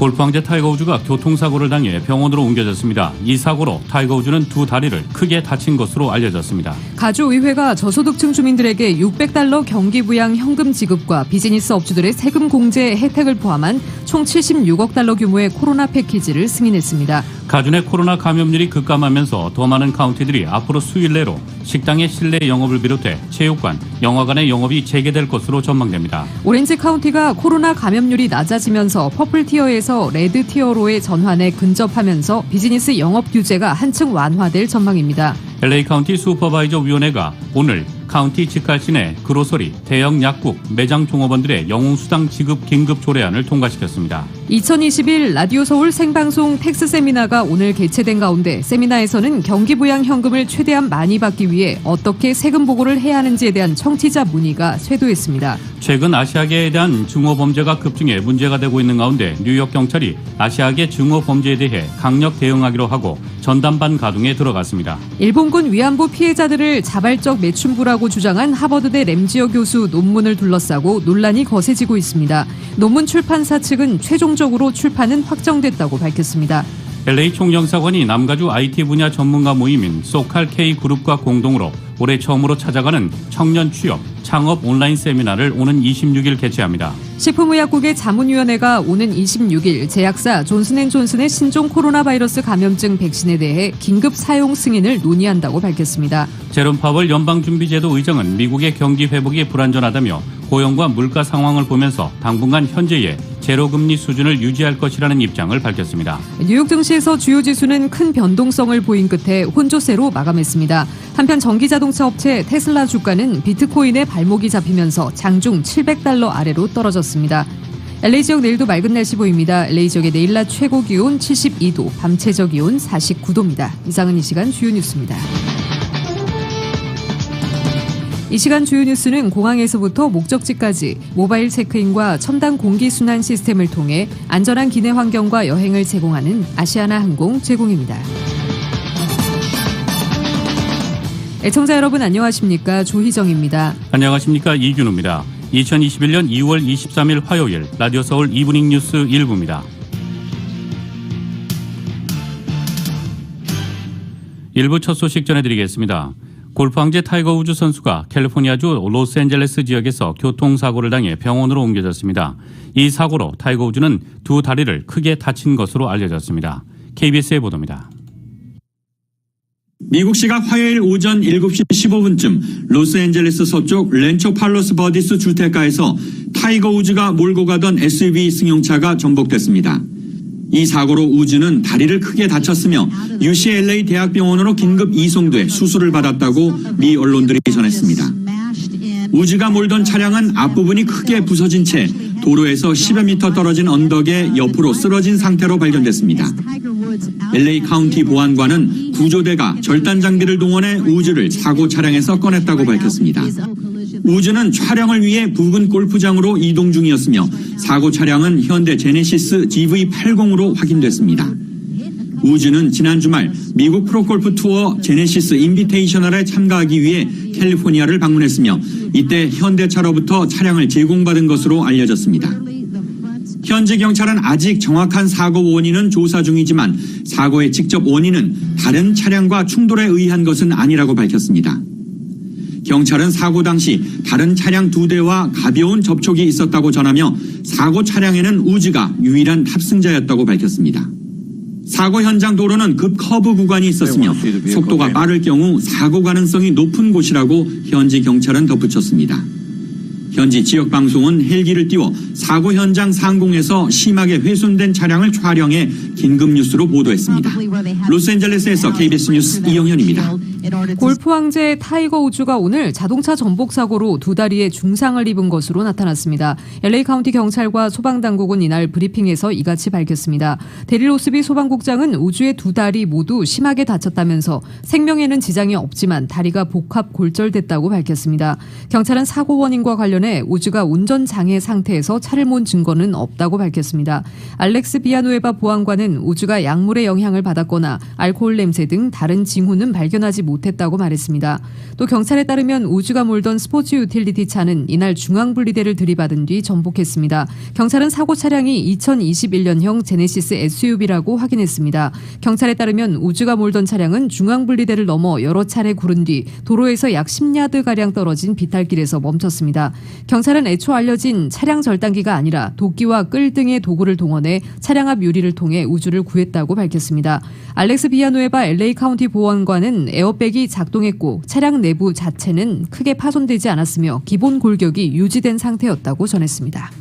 골프 왕제 타이거 우즈가 교통사고를 당해 병원으로 옮겨졌습니다. 이 사고로 타이거 우즈는 두 다리를 크게 다친 것으로 알려졌습니다. 가주의회가 저소득층 주민들에게 $600 경기부양 현금 지급과 비즈니스 업주들의 세금 공제 혜택을 포함한 총 $76억 규모의 코로나 패키지를 승인했습니다. 가주 내 코로나 감염률이 급감하면서 더 많은 카운티들이 앞으로 수일 내로 식당의 실내 영업을 비롯해 체육관, 영화관의 영업이 재개될 것으로 전망됩니다. 오렌지 카운티가 코로나 감염률이 낮아지면서 퍼플 티어에서 레드 티어로의 전환에 근접하면서 비즈니스 영업 규제가 한층 완화될 전망입니다. LA 카운티 슈퍼바이저 위원회가 오늘 카운티 직할시 내 그로서리, 대형 약국, 매장 종업원들의 영웅수당 지급 긴급 조례안을 통과시켰습니다. 2021 라디오 서울 생방송 텍스 세미나가 오늘 개최된 가운데 세미나에서는 경기부양 현금을 최대한 많이 받기 위해 어떻게 세금 보고를 해야 하는지에 대한 청취자 문의가 쇄도했습니다. 최근 아시아계에 대한 증오범죄가 급증해 문제가 되고 있는 가운데 뉴욕 경찰이 아시아계 증오범죄에 대해 강력 대응하기로 하고 전담반 가동에 들어갔습니다. 일본군 위안부 피해자들을 자발적 매춘부라고 주장한 하버드대 램지어 교수 논문을 둘러싸고 논란이 거세지고 있습니다. 논문 출판사 측은 최종적으로 출판은 확정됐다고 밝혔습니다. LA 총영사관이 남가주 IT 분야 전문가 모임인 소칼 K그룹과 공동으로 올해 처음으로 찾아가는 청년 취업, 창업 온라인 세미나를 오는 26일 개최합니다. 식품의약국의 자문위원회가 오는 26일 제약사 존슨앤존슨의 신종 코로나 바이러스 감염증 백신에 대해 긴급 사용 승인을 논의한다고 밝혔습니다. 제롬 파월 연방준비제도 의장은 미국의 경기 회복이 불안전하다며 고용과 물가 상황을 보면서 당분간 현재의 제로금리 수준을 유지할 것이라는 입장을 밝혔습니다. 뉴욕 증시에서 주요 지수는 큰 변동성을 보인 끝에 혼조세로 마감했습니다. 한편 전기자동차 업체 테슬라 주가는 비트코인의 발목이 잡히면서 장중 $700 아래로 떨어졌습니다. LA 지역 내일도 맑은 날씨 보입니다. LA 지역의 내일 낮 최고 기온 72도, 밤 최저 기온 49도입니다. 이상은 이 시간 주요 뉴스입니다. 이 시간 주요 뉴스는 공항에서부터 목적지까지 모바일 체크인과 첨단 공기순환 시스템을 통해 안전한 기내 환경과 여행을 제공하는 아시아나 항공 제공입니다. 애청자 여러분 안녕하십니까? 조희정입니다. 안녕하십니까? 이균우입니다. 2021년 2월 23일 화요일 라디오 서울 이브닝 뉴스 1부입니다. 일부 첫 소식 전해드리겠습니다. 골프 왕제 타이거 우즈 선수가 캘리포니아주 로스앤젤레스 지역에서 교통사고를 당해 병원으로 옮겨졌습니다. 이 사고로 타이거 우즈는 두 다리를 크게 다친 것으로 알려졌습니다. KBS의 보도입니다. 미국 시각 화요일 오전 7시 15분쯤 로스앤젤레스 서쪽 렌초 팔로스 버디스 주택가에서 타이거 우즈가 몰고 가던 SUV 승용차가 전복됐습니다. 이 사고로 우즈는 다리를 크게 다쳤으며 UCLA 대학병원으로 긴급 이송돼 수술을 받았다고 미 언론들이 전했습니다. 우즈가 몰던 차량은 앞부분이 크게 부서진 채 도로에서 10여 미터 떨어진 언덕에 옆으로 쓰러진 상태로 발견됐습니다. LA 카운티 보안관은 구조대가 절단 장비를 동원해 우즈를 사고 차량에서 꺼냈다고 밝혔습니다. 우즈는 촬영을 위해 부근 골프장으로 이동 중이었으며 사고 차량은 현대 제네시스 GV80으로 확인됐습니다. 우즈는 지난 주말 미국 프로골프 투어 제네시스 인비테이셔널에 참가하기 위해 캘리포니아를 방문했으며 이때 현대차로부터 차량을 제공받은 것으로 알려졌습니다. 현지 경찰은 아직 정확한 사고 원인은 조사 중이지만 사고의 직접 원인은 다른 차량과 충돌에 의한 것은 아니라고 밝혔습니다. 경찰은 사고 당시 다른 차량 2대와 가벼운 접촉이 있었다고 전하며 사고 차량에는 우즈가 유일한 탑승자였다고 밝혔습니다. 사고 현장 도로는 급 커브 구간이 있었으며 속도가 빠를 경우 사고 가능성이 높은 곳이라고 현지 경찰은 덧붙였습니다. 현지 지역 방송은 헬기를 띄워 사고 현장 상공에서 심하게 훼손된 차량을 촬영해 긴급 뉴스로 보도했습니다. 로스앤젤레스에서 KBS 뉴스 이영현입니다. 골프 왕제 타이거 우즈가 오늘 자동차 전복 사고로 두 다리에 중상을 입은 것으로 나타났습니다. LA 카운티 경찰과 소방당국은 이날 브리핑에서 이같이 밝혔습니다. 데릴 로스비 소방국장은 우즈의 두 다리 모두 심하게 다쳤다면서 생명에는 지장이 없지만 다리가 복합 골절됐다고 밝혔습니다. 경찰은 사고 원인과 관련해 우즈가 운전장애 상태에서 차를 몬 증거는 없다고 밝혔습니다. 알렉스 비아누에바 보안관은 우즈가 약물의 영향을 받았거나 알코올 냄새 등 다른 징후는 발견하지 못했다고 말했습니다. 또 경찰에 따르면 우주가 몰던 스포츠 유틸리티 차는 이날 중앙분리대를 들이받은 뒤 전복했습니다. 경찰은 사고 차량이 2021년형 제네시스 SUV라고 확인했습니다. 경찰에 따르면 우주가 몰던 차량은 중앙분리대를 넘어 여러 차례 구른 뒤 도로에서 약 10야드가량 떨어진 비탈길에서 멈췄습니다. 경찰은 애초 알려진 차량 절단기가 아니라 도끼와 끌 등의 도구를 동원해 차량 앞 유리를 통해 우주를 구했다고 밝혔습니다. 알렉스 비아누에바 LA 카운티 보안관은 에어백이 작동했고 차량 내부 자체는 크게 파손되지 않았으며 기본 골격이 유지된 상태였다고 전했습니다.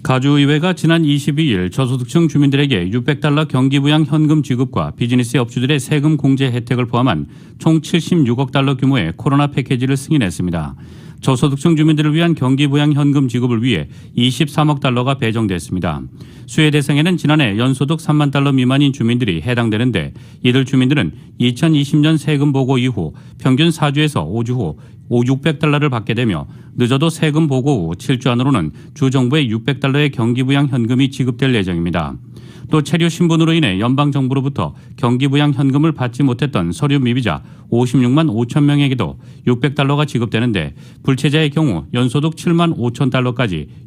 가주의회가 지난 22일 저소득층 주민들에게 $600 경기부양 현금 지급과 비즈니스 업주들의 세금 공제 혜택을 포함한 총 $76억 규모의 코로나 패키지를 승인했습니다. 저소득층 주민들을 위한 경기부양 현금 지급을 위해 $23억 배정됐습니다. 수혜 대상에는 지난해 연소득 $3만 미만인 주민들이 해당되는데 이들 주민들은 2020년 세금 보고 이후 평균 4주에서 5주 후 $600를 받게 되며 늦어도 세금 보고 후 7주 안으로는 주정부의 $600의 경기부양 현금이 지급될 예정입니다. 또 체류 신분으로 인해 연방정부로부터 경기부양 현금을 받지 못했던 서류 미비자 56만 5천 명에게도 $600가 지급되는데 불체자의 경우 연소득 $7만 5천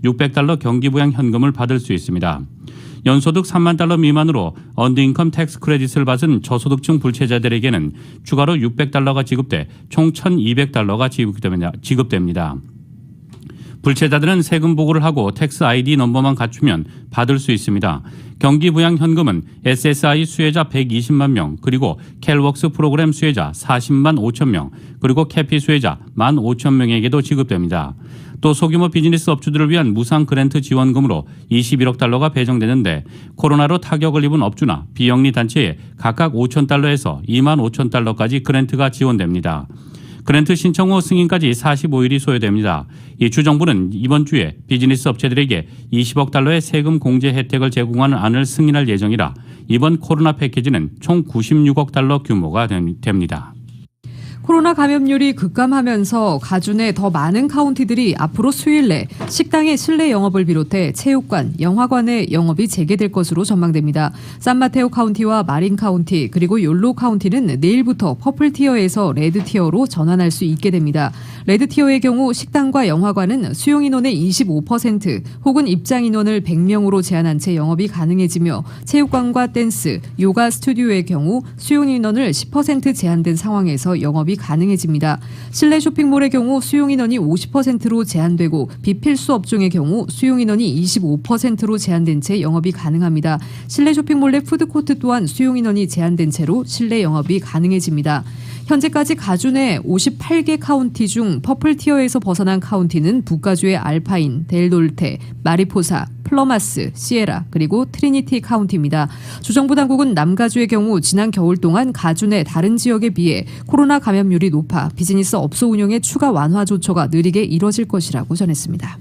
$600 경기부양 현금을 받을 수 있습니다. 연소득 $3만 미만으로 언더인컴 텍스 크레딧을 받은 저소득층 불체자들에게는 추가로 $600가 지급돼 총 $1,200가 지급됩니다. 불체자들은 세금 보고를 하고 텍스 ID 넘버만 갖추면 받을 수 있습니다. 경기부양 현금은 SSI 수혜자 120만 명, 그리고 캘웍스 프로그램 수혜자 40만 5천 명, 그리고 캐피 수혜자 1만 5천 명에게도 지급됩니다. 또 소규모 비즈니스 업주들을 위한 무상 그랜트 지원금으로 $21억 배정되는데 코로나로 타격을 입은 업주나 비영리 단체에 각각 $5,000에서 $2만 5천 그랜트가 지원됩니다. 그랜트 신청 후 승인까지 45일이 소요됩니다. 이 주정부는 이번 주에 비즈니스 업체들에게 $20억 세금 공제 혜택을 제공하는 안을 승인할 예정이라 이번 코로나 패키지는 총 $96억 규모가 됩니다. 코로나 감염률이 급감하면서 가주 내 더 많은 카운티들이 앞으로 수요일 내 식당의 실내 영업을 비롯해 체육관, 영화관의 영업이 재개될 것으로 전망됩니다. 산마테오 카운티와 마린 카운티 그리고 욜로 카운티는 내일부터 퍼플 티어에서 레드 티어로 전환할 수 있게 됩니다. 레드 티어의 경우 식당과 영화관은 수용 인원의 25% 혹은 입장 인원을 100명으로 제한한 채 영업이 가능해지며 체육관과 댄스, 요가 스튜디오의 경우 수용 인원을 10% 제한된 상황에서 영업이 가능해집니다. 실내 쇼핑몰의 경우 수용 인원이 50%로 제한되고 비필수 업종의 경우 수용 인원이 25%로 제한된 채 영업이 가능합니다. 실내 쇼핑몰 내 푸드코트 또한 수용 인원이 제한된 채로 실내 영업이 가능해집니다. 현재까지 가주 내 58개 카운티 중 퍼플 티어에서 벗어난 카운티는 북가주의 알파인, 델놀테, 마리포사, 플러마스, 시에라 그리고 트리니티 카운티입니다. 주정부 당국은 남가주의 경우 지난 겨울 동안 가주 내 다른 지역에 비해 코로나 감염률이 높아 비즈니스 업소 운영의 추가 완화 조처가 느리게 이뤄질 것이라고 전했습니다.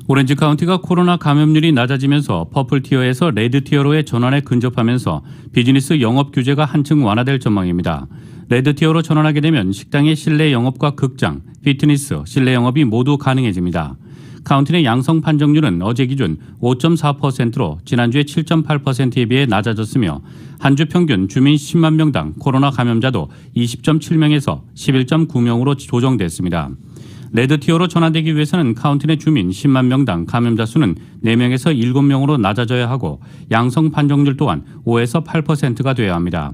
오렌지 카운티가 코로나 감염률이 낮아지면서 퍼플 티어에서 레드 티어로의 전환에 근접하면서 비즈니스 영업 규제가 한층 완화될 전망입니다. 레드 티어로 전환하게 되면 식당의 실내 영업과 극장, 피트니스, 실내 영업이 모두 가능해집니다. 카운티 내 양성 판정률은 어제 기준 5.4%로 지난주에 7.8%에 비해 낮아졌으며 한 주 평균 주민 10만 명당 코로나 감염자도 20.7명에서 11.9명으로 조정됐습니다. 레드티어로 전환되기 위해서는 카운티 내 주민 10만 명당 감염자 수는 4명에서 7명으로 낮아져야 하고 양성 판정률 또한 5에서 8%가 돼야 합니다.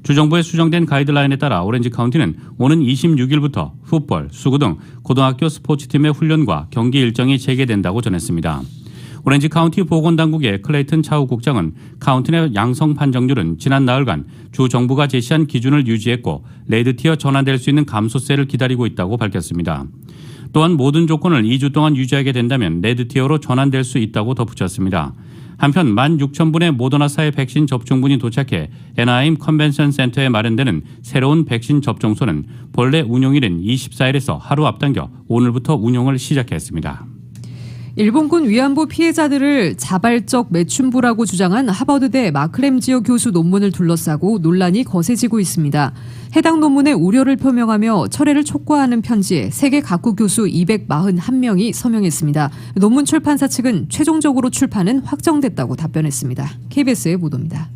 주정부에 수정된 가이드라인에 따라 오렌지 카운티는 오는 26일부터 풋볼, 수구 등 고등학교 스포츠팀의 훈련과 경기 일정이 재개된다고 전했습니다. 오렌지 카운티 보건당국의 클레이튼 차우 국장은 카운티 내 양성 판정률은 지난 나흘간 주 정부가 제시한 기준을 유지했고 레드티어 전환될 수 있는 감소세를 기다리고 있다고 밝혔습니다. 또한 모든 조건을 2주 동안 유지하게 된다면 레드티어로 전환될 수 있다고 덧붙였습니다. 한편 16,000분의 모더나사의 백신 접종분이 도착해 애나하임 컨벤션 센터에 마련되는 새로운 백신 접종소는 본래 운영일인 24일에서 하루 앞당겨 오늘부터 운영을 시작했습니다. 일본군 위안부 피해자들을 자발적 매춘부라고 주장한 하버드대 마크램지어 교수 논문을 둘러싸고 논란이 거세지고 있습니다. 해당 논문에 우려를 표명하며 철회를 촉구하는 편지에 세계 각국 교수 241명이 서명했습니다. 논문 출판사 측은 최종적으로 출판은 확정됐다고 답변했습니다. KBS의 보도입니다.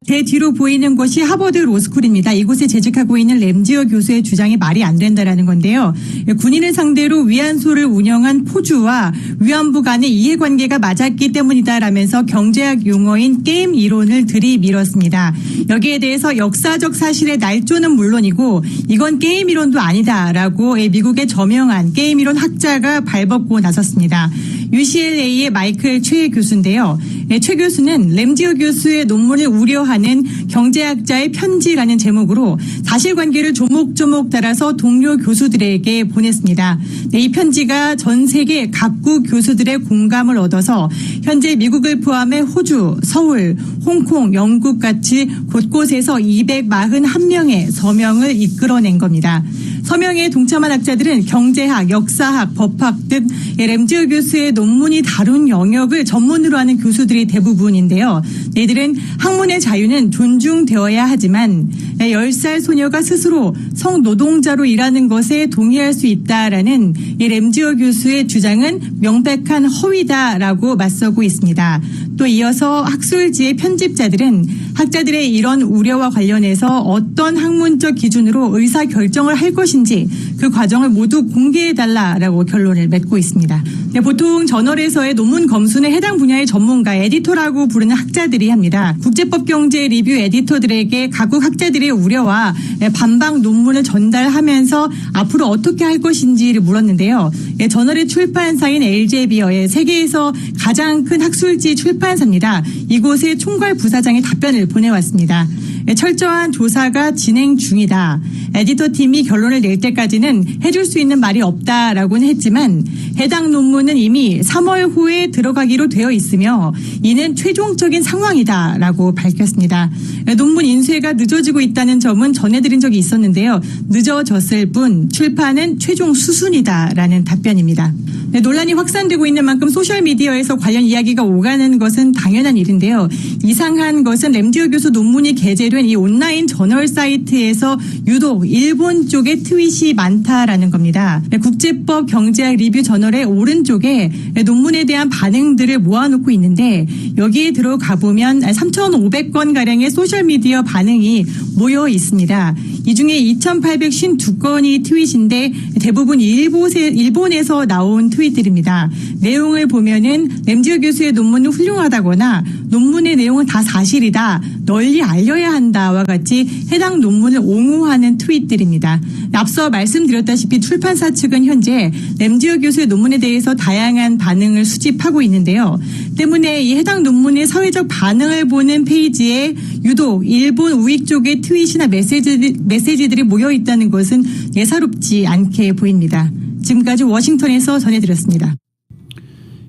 제 뒤로 보이는 곳이 하버드 로스쿨입니다. 이곳에 재직하고 있는 램지어 교수의 주장이 말이 안 된다라는 건데요. 군인을 상대로 위안소를 운영한 포주와 위안부 간의 이해관계가 맞았기 때문이다라면서 경제학 용어인 게임 이론을 들이밀었습니다. 여기에 대해서 역사적 사실의 날조는 물론이고 이건 게임 이론도 아니다라고 미국의 저명한 게임 이론 학자가 발벗고 나섰습니다. UCLA의 마이클 최 교수인데요. 최 교수는 램지어 교수의 논문을 우려하는 경제학자의 편지라는 제목으로 사실관계를 조목조목 따라서 동료 교수들에게 보냈습니다. 이 편지가 전 세계 각국 교수들의 공감을 얻어서 현재 미국을 포함해 호주, 서울, 홍콩, 영국 같이 곳곳에서 241명의 서명을 이끌어낸 겁니다. 서명에 동참한 학자들은 경제학, 역사학, 법학 등 램지어 교수의 논문이 다룬 영역을 전문으로 하는 교수들이 대부분인데요. 이들은 학문의 자유는 존중되어야 하지만 10살 소녀가 스스로 성노동자로 일하는 것에 동의할 수 있다라는 이 램지어 교수의 주장은 명백한 허위다라고 맞서고 있습니다. 또 이어서 학술지의 편집자들은 학자들의 이런 우려와 관련해서 어떤 학문적 기준으로 의사결정을 할 것인지 그 과정을 모두 공개해달라라고 결론을 맺고 있습니다. 보통 저널에서의 논문 검수는 해당 분야의 전문가, 에디터라고 부르는 학자들이 합니다. 국제법 경제 리뷰 에디터들에게 각국 학자들의 우려와 반박 논문을 전달하면서 앞으로 어떻게 할 것인지를 물었는데요. 저널의 출판사인 엘제비어의 세계에서 가장 큰 학술지 출판사입니다. 이곳의 총괄 부사장이 답변을 보내왔습니다. 철저한 조사가 진행 중이다. 에디터 팀이 결론을 낼 때까지는 해줄 수 있는 말이 없다라고는 했지만 해당 논문은 이미 3월 후에 들어가기로 되어 있으며 이는 최종적인 상황이다라고 밝혔습니다. 논문 인쇄가 늦어지고 있다는 점은 전해드린 적이 있었는데요. 늦어졌을 뿐 출판은 최종 수순이다라는 답변입니다. 논란이 확산되고 있는 만큼 소셜미디어에서 관련 이야기가 오가는 것은 당연한 일인데요. 이상한 것은 램지어 교수 논문이 게재된 이 온라인 저널 사이트에서 유독 일본 쪽의 트윗이 많다라는 겁니다. 국제법 경제학 리뷰 저널의 오른쪽에 논문에 대한 반응들을 모아놓고 있는데 여기에 들어가 보면 3,500건가량의 소셜미디어 반응이 모여 있습니다. 이 중에 2,852건이 트윗인데 대부분 일본에서 나온 트윗들입니다. 내용을 보면은 램지어 교수의 논문은 훌륭하다거나 논문의 내용은 다 사실이다, 널리 알려야 한다와 같이 해당 논문을 옹호하는 트윗들입니다. 앞서 말씀드렸다시피 출판사 측은 현재 램지어 교수의 논문에 대해서 다양한 반응을 수집하고 있는데요. 때문에 이 해당 논문의 사회적 반응을 보는 페이지에 유독 일본 우익 쪽의 트윗이나 메시지들이 모여 있다는 것은 예사롭지 않게 보입니다. 지금까지 워싱턴에서 전해드렸습니다.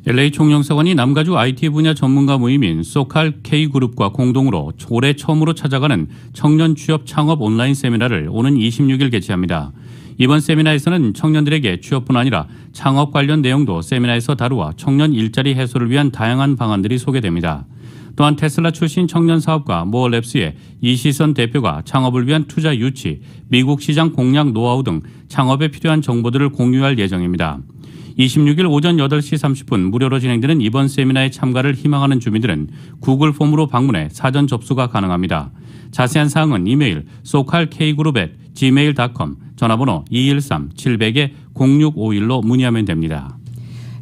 LA 총영사관이 남가주 IT 분야 전문가 모임인 소칼 K그룹과 공동으로 올해 처음으로 찾아가는 청년 취업 창업 온라인 세미나를 오는 26일 개최합니다. 이번 세미나에서는 청년들에게 취업뿐 아니라 창업 관련 내용도 세미나에서 다루어 청년 일자리 해소를 위한 다양한 방안들이 소개됩니다. 또한 테슬라 출신 청년 사업가 모어랩스의 이시선 대표가 창업을 위한 투자 유치, 미국 시장 공략 노하우 등 창업에 필요한 정보들을 공유할 예정입니다. 26일 오전 8시 30분 무료로 진행되는 이번 세미나에 참가를 희망하는 주민들은 구글 폼으로 방문해 사전 접수가 가능합니다. 자세한 사항은 이메일 sokalkgroup@gmail.com, 전화번호 213-700-0651로 문의하면 됩니다.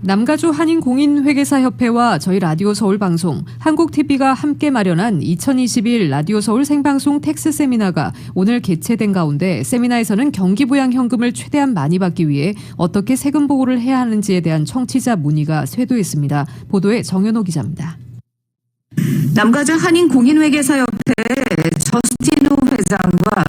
남가주 한인공인회계사협회와 저희 라디오 서울 방송, 한국TV가 함께 마련한 2021 라디오 서울 생방송 텍스 세미나가 오늘 개최된 가운데 세미나에서는 경기부양현금을 최대한 많이 받기 위해 어떻게 세금 보고를 해야 하는지에 대한 청취자 문의가 쇄도했습니다. 보도에 정현호 기자입니다. 남가주 한인공인회계사협회 저스틴호 회장과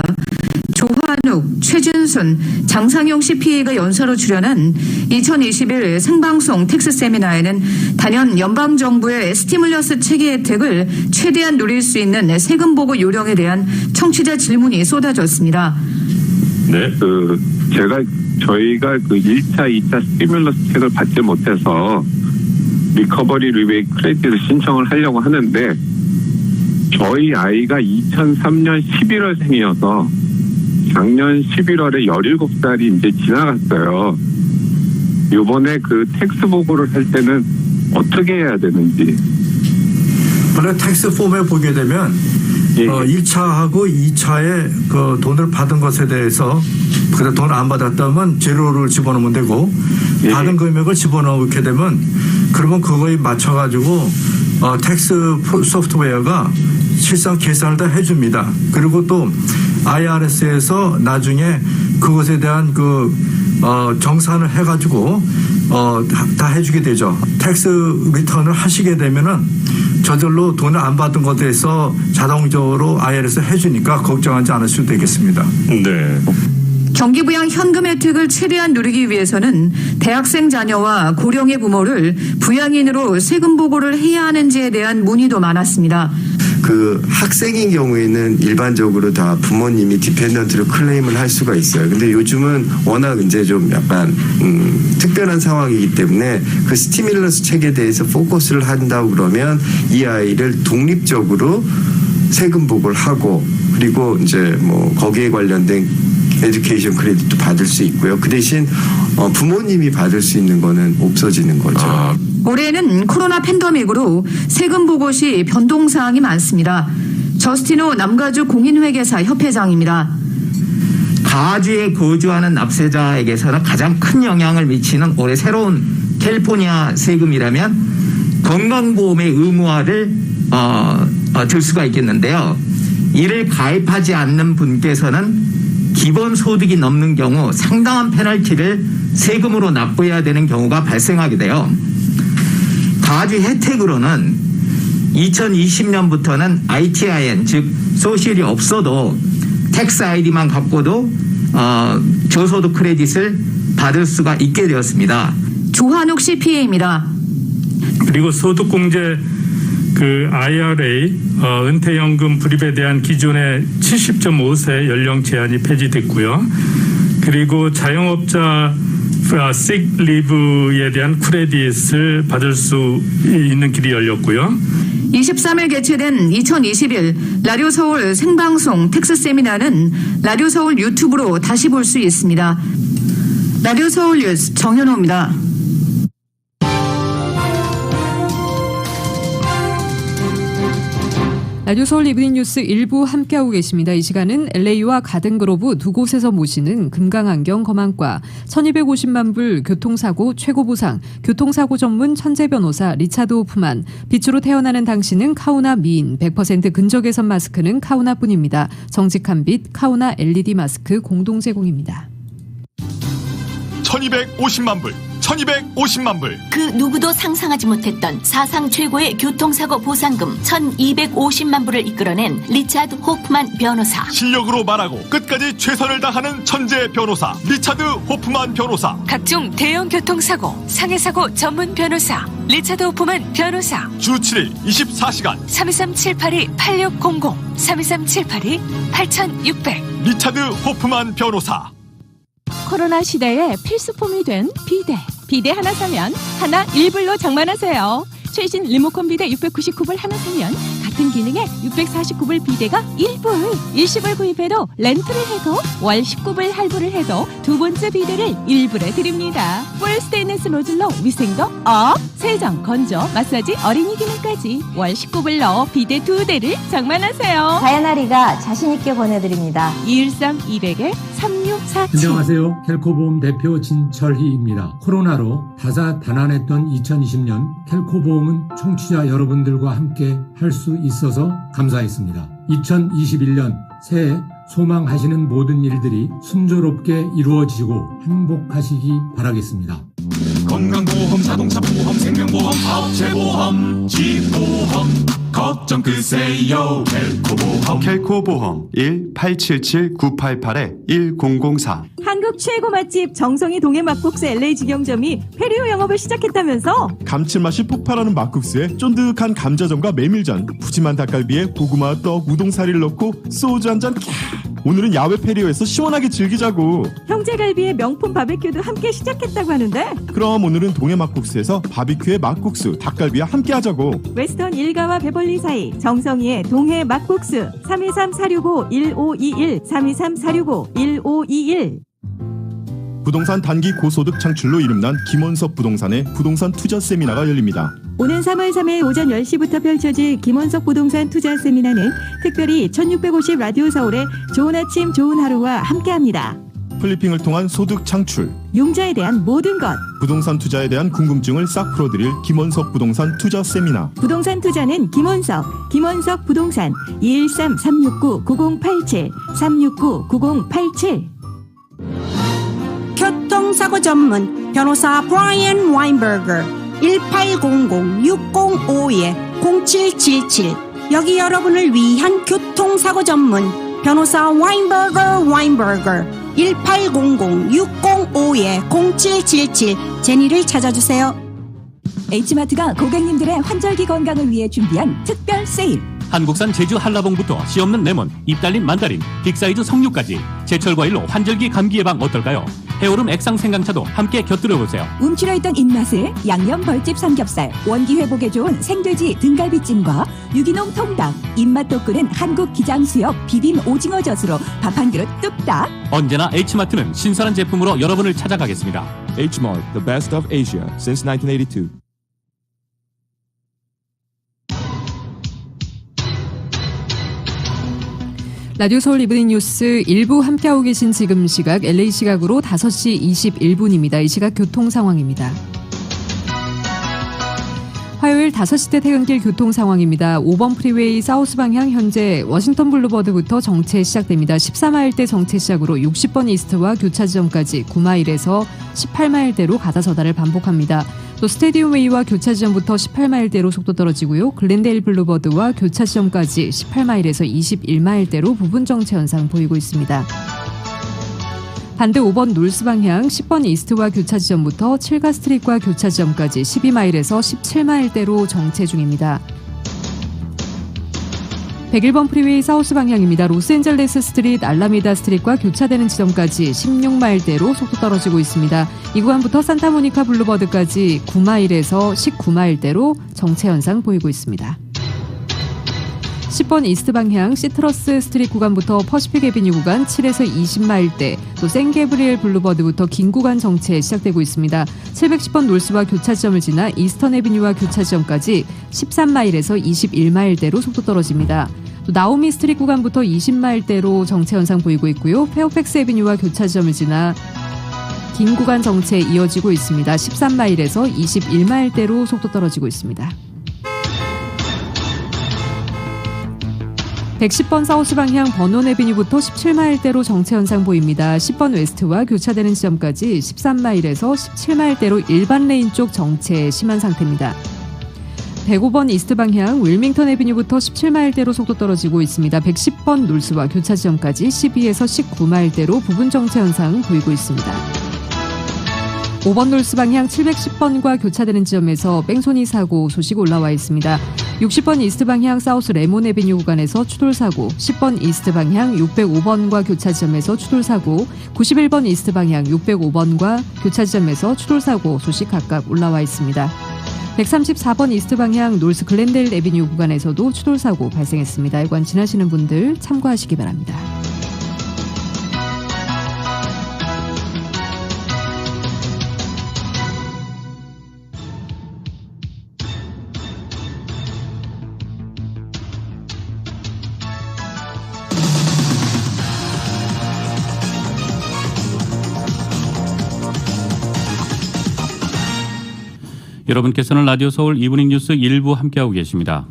조환욱, 최준순, 장상용 CPA가 연사로 출연한 2021 생방송 텍스 세미나에는 단연 연방정부의 스티뮬러스 체계 혜택을 최대한 누릴 수 있는 세금 보고 요령에 대한 청취자 질문이 쏟아졌습니다. 네, 저희가 1차, 2차 스티뮬러스 혜택을 받지 못해서 리커버리 리베이트 크레딧을 신청을 하려고 하는데 저희 아이가 2003년 11월생이어서 작년 11월에 17살이 이제 지나갔어요. 요번에 텍스 보고를 할 때는 어떻게 해야 되는지. 원래 텍스 폼에 보게 되면 예. 1차하고 2차에 그 돈을 받은 것에 대해서 그래 돈을 안 받았다면 제로를 집어넣으면 되고 예. 받은 금액을 집어넣게 되면 그러면 그거에 맞춰가지고 텍스 소프트웨어가 실상 계산을 다 해줍니다. 그리고 또 IRS에서 나중에 그것에 대한 정산을 해가지고 다 해주게 되죠. 텍스 리턴을 하시게 되면은 저절로 돈을 안 받은 것에 대해서 자동적으로 IRS 해주니까 걱정하지 않으셔도 되겠습니다. 네. 경기부양 현금 혜택을 최대한 누리기 위해서는 대학생 자녀와 고령의 부모를 부양인으로 세금 보고를 해야 하는지에 대한 문의도 많았습니다. 그 학생인 경우에는 일반적으로 다 부모님이 디펜던트로 클레임을 할 수가 있어요. 근데 요즘은 워낙 이제 좀 약간 특별한 상황이기 때문에 그 스티뮬러스 책에 대해서 포커스를 한다고 그러면 이 아이를 독립적으로 세금 보고를 하고 그리고 이제 뭐 거기에 관련된 에듀케이션 크레딧도 받을 수 있고요. 그 대신 부모님이 받을 수 있는 거는 없어지는 거죠. 올해는 코로나 팬데믹으로 세금 보고 시 변동사항이 많습니다. 저스틴호 남가주 공인회계사 협회장입니다. 가주에 거주하는 납세자에게서는 가장 큰 영향을 미치는 올해 새로운 캘리포니아 세금이라면 건강보험의 의무화를 들 수가 있겠는데요. 이를 가입하지 않는 분께서는 기본소득이 넘는 경우 상당한 페널티를 세금으로 납부해야 되는 경우가 발생하게 돼요. 가주 혜택으로는 2020년부터는 ITIN 즉 소셜이 없어도 텍스 아이디만 갖고도 저소득 크레딧을 받을 수가 있게 되었습니다. 조한욱 CPA입니다. 그리고 소득공제 IRA 은퇴연금 불입에 대한 기존의 70.5세 연령 제한이 폐지됐고요. 그리고 자영업자 sick leave에 대한 크레딧을 받을 수 있는 길이 열렸고요. 23일 개최된 2021 라디오 서울 생방송 텍스 세미나는 라디오 서울 유튜브로 다시 볼 수 있습니다. 라디오 서울 뉴스 정현호입니다. 라디오 서울 이브닝 뉴스 일부 함께하고 계십니다. 이 시간은 LA와 가든그로브 두 곳에서 모시는 금강안경 검안과 1250만 불 교통사고 최고보상, 교통사고 전문 천재 변호사 리차드 호프만, 빛으로 태어나는 당신은 카우나 미인, 100% 근적외선 마스크는 카우나뿐입니다. 정직한 빛 카우나 LED 마스크 공동 제공입니다. 1250만 불, 1250만 불. 그 누구도 상상하지 못했던 사상 최고의 교통사고 보상금 1250만 불을 이끌어낸 리차드 호프만 변호사. 실력으로 말하고 끝까지 최선을 다하는 천재 변호사 리차드 호프만 변호사. 각종 대형 교통사고, 상해사고 전문 변호사 리차드 호프만 변호사. 주 7일 24시간 323-782-8600 323-782-8600 리차드 호프만 변호사. 코로나 시대에 필수품이 된 비데. 비데 하나 사면 하나 1불로 장만하세요. 최신 리모컨 비데 699불 하나 사면 같은 기능에 649불 비데가 1불. 일시불 구입해도 렌트를 해도 월 19불 할부를 해도 두 번째 비데를 1불에 드립니다. 풀 스테인리스 노즐로 위생도 업, 세정, 건조, 마사지, 어린이 기능까지 월 19불로 비데 2대를 장만하세요. 다이아나리가 자신있게 보내드립니다. 213-200-3647. 안녕하세요. 켈코보험 대표 진철희입니다. 코로나로 다사다난했던 2020년 켈코보험은 청취자 여러분들과 함께 할 수 있어서 감사했습니다. 2021년 새해 소망하시는 모든 일들이 순조롭게 이루어지고 행복하시기 바라겠습니다. 건강보험, 자동차 보험, 생명보험, 사업체보험, 집보험 걱정 끄세요. 켈코보험. 켈코보험 1-877-988-1004. 한국 최고 맛집 정성이 동해 막국수 LA 직영점이 페리오 영업을 시작했다면서? 감칠맛이 폭발하는 막국수에 쫀득한 감자전과 메밀전, 푸짐한 닭갈비에 고구마, 떡, 우동사리를 넣고 소주 한잔. 오늘은 야외 페리오에서 시원하게 즐기자고. 형제갈비에 명품 바베큐도 함께 시작했다고 하는데? 그럼 오늘은 동해 막국수에서 바비큐에 막국수, 닭갈비와 함께 하자고. 웨스턴 일가와 베벌리 사이 정성이의 동해 막국수 323-465-1521 323-465-1521. 부동산 단기 고소득 창출로 이름난 김원석 부동산의 부동산 투자 세미나가 열립니다. 오는 3월 3일 오전 10시부터 펼쳐질 김원석 부동산 투자 세미나는 특별히 1650 라디오 서울의 좋은 아침 좋은 하루와 함께합니다. 플리핑을 통한 소득 창출, 융자에 대한 모든 것, 부동산 투자에 대한 궁금증을 싹 풀어드릴 김원석 부동산 투자 세미나. 부동산 투자는 김원석 부동산 213-369-9087 369-9087. 교통사고 전문 변호사 브라이언 와인버거 1800-605-0777. 여기 여러분을 위한 교통사고 전문 변호사 와인버거 1800-605-0777. 제니를 찾아주세요. H마트가 고객님들의 환절기 건강을 위해 준비한 특별 세일. 한국산 제주 한라봉부터 씨 없는 레몬, 입 달린 만다린, 빅사이즈 석류까지 제철 과일로 환절기 감기 예방 어떨까요? 해오름 액상 생강차도 함께 곁들여보세요. 움츠려 있던 입맛을 양념 벌집 삼겹살, 원기 회복에 좋은 생돼지 등갈비찜과 유기농 통닭, 입맛 돋구는 한국 기장수역 비빔 오징어 젓으로 밥 한 그릇 뚝딱. 언제나 H마트는 신선한 제품으로 여러분을 찾아가겠습니다. Hmart, the best of Asia since 1982. 라디오 서울 이브닝 뉴스 일부 함께하고 계신 지금 시각 LA 시각으로 5시 21분입니다. 이 시각 교통 상황입니다. 화요일 5시대 퇴근길 교통 상황입니다. 5번 프리웨이 사우스 방향 현재 워싱턴 블루버드부터 정체 시작됩니다. 14마일대 정체 시작으로 60번 이스트와 교차 지점까지 9마일에서 18마일대로 가다서다를 반복합니다. 또 스테디움 웨이와 교차 지점부터 18마일대로 속도 떨어지고요. 글렌데일 블루버드와 교차 지점까지 18마일에서 21마일대로 부분 정체 현상 보이고 있습니다. 반대 5번 놀스 방향 10번 이스트와 교차 지점부터 7가 스트릿과 교차 지점까지 12마일에서 17마일대로 정체 중입니다. 101번 프리웨이 사우스 방향입니다. 로스앤젤레스 스트릿, 알라미다 스트릿과 교차되는 지점까지 16마일대로 속도 떨어지고 있습니다. 이 구간부터 산타모니카 블루버드까지 9마일에서 19마일대로 정체 현상 보이고 있습니다. 10번 이스트 방향 시트러스 스트릿 구간부터 퍼시픽 애비뉴 구간 7에서 20마일대, 또 생게브리엘 블루버드부터 긴 구간 정체 시작되고 있습니다. 710번 놀스와 교차 지점을 지나 이스턴 애비뉴와 교차 지점까지 13마일에서 21마일대로 속도 떨어집니다. 또 나오미 스트릿 구간부터 20마일대로 정체 현상 보이고 있고요. 페어팩스 애비뉴와 교차 지점을 지나 긴 구간 정체 이어지고 있습니다. 13마일에서 21마일대로 속도 떨어지고 있습니다. 110번 사우스 방향 버논 애비뉴부터 17마일대로 정체 현상 보입니다. 10번 웨스트와 교차되는 지점까지 13마일에서 17마일대로 일반 레인 쪽 정체 심한 상태입니다. 105번 이스트 방향 윌밍턴 애비뉴부터 17마일대로 속도 떨어지고 있습니다. 110번 놀스와 교차 지점까지 12에서 19마일대로 부분 정체 현상 보이고 있습니다. 5번 놀스 방향 710번과 교차되는 지점에서 뺑소니 사고 소식 올라와 있습니다. 60번 이스트 방향 사우스 레몬 애비뉴 구간에서 추돌 사고, 10번 이스트 방향 605번과 교차 지점에서 추돌 사고, 91번 이스트 방향 605번과 교차 지점에서 추돌 사고 소식 각각 올라와 있습니다. 134번 이스트 방향 놀스 글렌데일 애비뉴 구간에서도 추돌 사고 발생했습니다. 이 구간 지나시는 분들 참고하시기 바랍니다. 여러분께서는 라디오 서울 이브닝 뉴스 일부 함께하고 계십니다.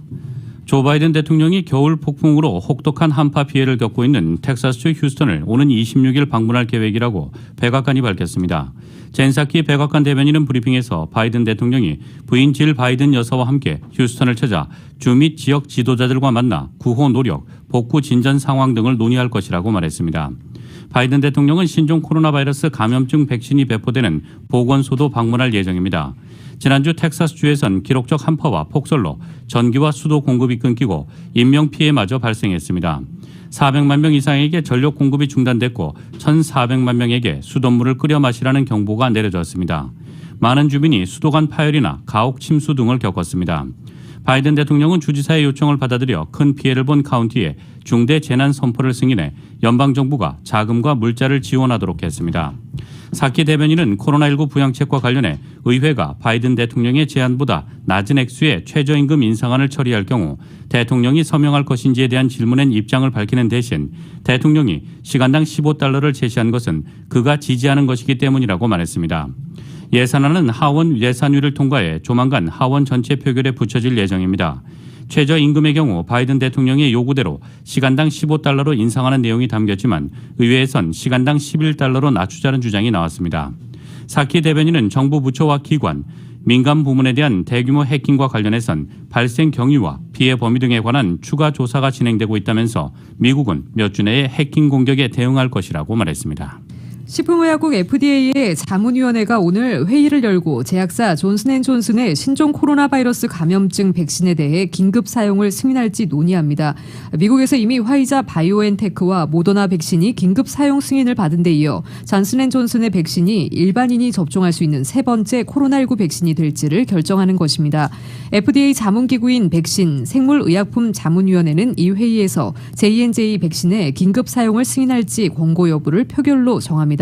조 바이든 대통령이 겨울 폭풍으로 혹독한 한파 피해를 겪고 있는 텍사스주 휴스턴을 오는 26일 방문할 계획이라고 백악관이 밝혔습니다. 젠 사키 백악관 대변인은 브리핑에서 바이든 대통령이 부인 질 바이든 여사와 함께 휴스턴을 찾아 주 및 지역 지도자들과 만나 구호 노력, 복구 진전 상황 등을 논의할 것이라고 말했습니다. 바이든 대통령은 신종 코로나 바이러스 감염증 백신이 배포되는 보건소도 방문할 예정입니다. 지난주 텍사스주에선 기록적 한파와 폭설로 전기와 수도 공급이 끊기고 인명피해마저 발생했습니다. 400만 명 이상에게 전력 공급이 중단됐고 1,400만 명에게 수돗물을 끓여 마시라는 경보가 내려졌습니다. 많은 주민이 수도 간 파열이나 가옥 침수 등을 겪었습니다. 바이든 대통령은 주지사의 요청을 받아들여 큰 피해를 본 카운티에 중대 재난 선포를 승인해 연방정부가 자금과 물자를 지원하도록 했습니다. 사키 대변인은 코로나19 부양책과 관련해 의회가 바이든 대통령의 제안보다 낮은 액수의 최저임금 인상안을 처리할 경우 대통령이 서명할 것인지에 대한 질문엔 입장을 밝히는 대신 대통령이 시간당 $15를 제시한 것은 그가 지지하는 것이기 때문이라고 말했습니다. 예산안은 하원 예산위를 통과해 조만간 하원 전체 표결에 붙여질 예정입니다. 최저임금의 경우 바이든 대통령의 요구대로 시간당 $15로 인상하는 내용이 담겼지만 의회에선 시간당 $11로 낮추자는 주장이 나왔습니다. 사키 대변인은 정부 부처와 기관, 민간 부문에 대한 대규모 해킹과 관련해선 발생 경위와 피해 범위 등에 관한 추가 조사가 진행되고 있다면서 미국은 몇 주 내에 해킹 공격에 대응할 것이라고 말했습니다. 식품의약국 FDA의 자문위원회가 오늘 회의를 열고 제약사 존슨앤존슨의 신종 코로나 바이러스 감염증 백신에 대해 긴급 사용을 승인할지 논의합니다. 미국에서 이미 화이자 바이오엔테크와 모더나 백신이 긴급 사용 승인을 받은 데 이어 존슨앤존슨의 백신이 일반인이 접종할 수 있는 세 번째 코로나19 백신이 될지를 결정하는 것입니다. FDA 자문기구인 백신 생물의약품 자문위원회는 이 회의에서 J&J 백신의 긴급 사용을 승인할지 권고 여부를 표결로 정합니다.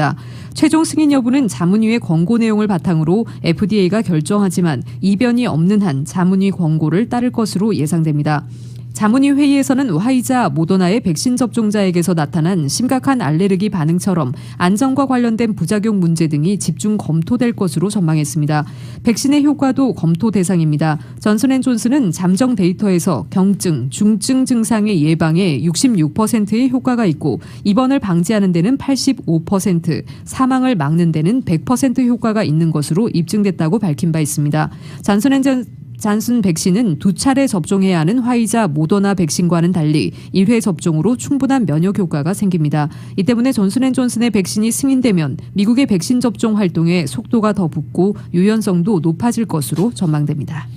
최종 승인 여부는 자문위의 권고 내용을 바탕으로 FDA가 결정하지만 이변이 없는 한 자문위 권고를 따를 것으로 예상됩니다. 자문위 회의에서는 화이자, 모더나의 백신 접종자에게서 나타난 심각한 알레르기 반응처럼 안전과 관련된 부작용 문제 등이 집중 검토될 것으로 전망했습니다. 백신의 효과도 검토 대상입니다. 존슨앤존슨은 잠정 데이터에서 경증, 중증 증상의 예방에 66%의 효과가 있고 입원을 방지하는 데는 85%, 사망을 막는 데는 100% 효과가 있는 것으로 입증됐다고 밝힌 바 있습니다. 잔슨 백신은 2차례 접종해야 하는 화이자, 모더나 백신과는 달리 1회 접종으로 충분한 면역 효과가 생깁니다. 이 때문에 존슨앤존슨의 백신이 승인되면 미국의 백신 접종 활동에 속도가 더 붙고 유연성도 높아질 것으로 전망됩니다.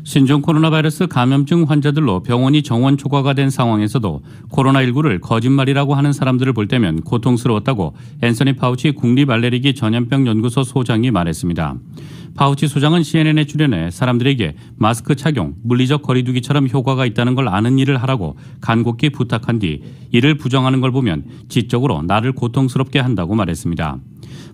신종 코로나 바이러스 감염증 환자들로 병원이 정원 초과가 된 상황에서도 코로나19를 거짓말이라고 하는 사람들을 볼 때면 고통스러웠다고 앤서니 파우치 국립알레르기 전염병 연구소 소장이 말했습니다. 파우치 소장은 CNN에 출연해 사람들에게 마스크 착용, 물리적 거리두기처럼 효과가 있다는 걸 아는 일을 하라고 간곡히 부탁한 뒤 이를 부정하는 걸 보면 지적으로 나를 고통스럽게 한다고 말했습니다.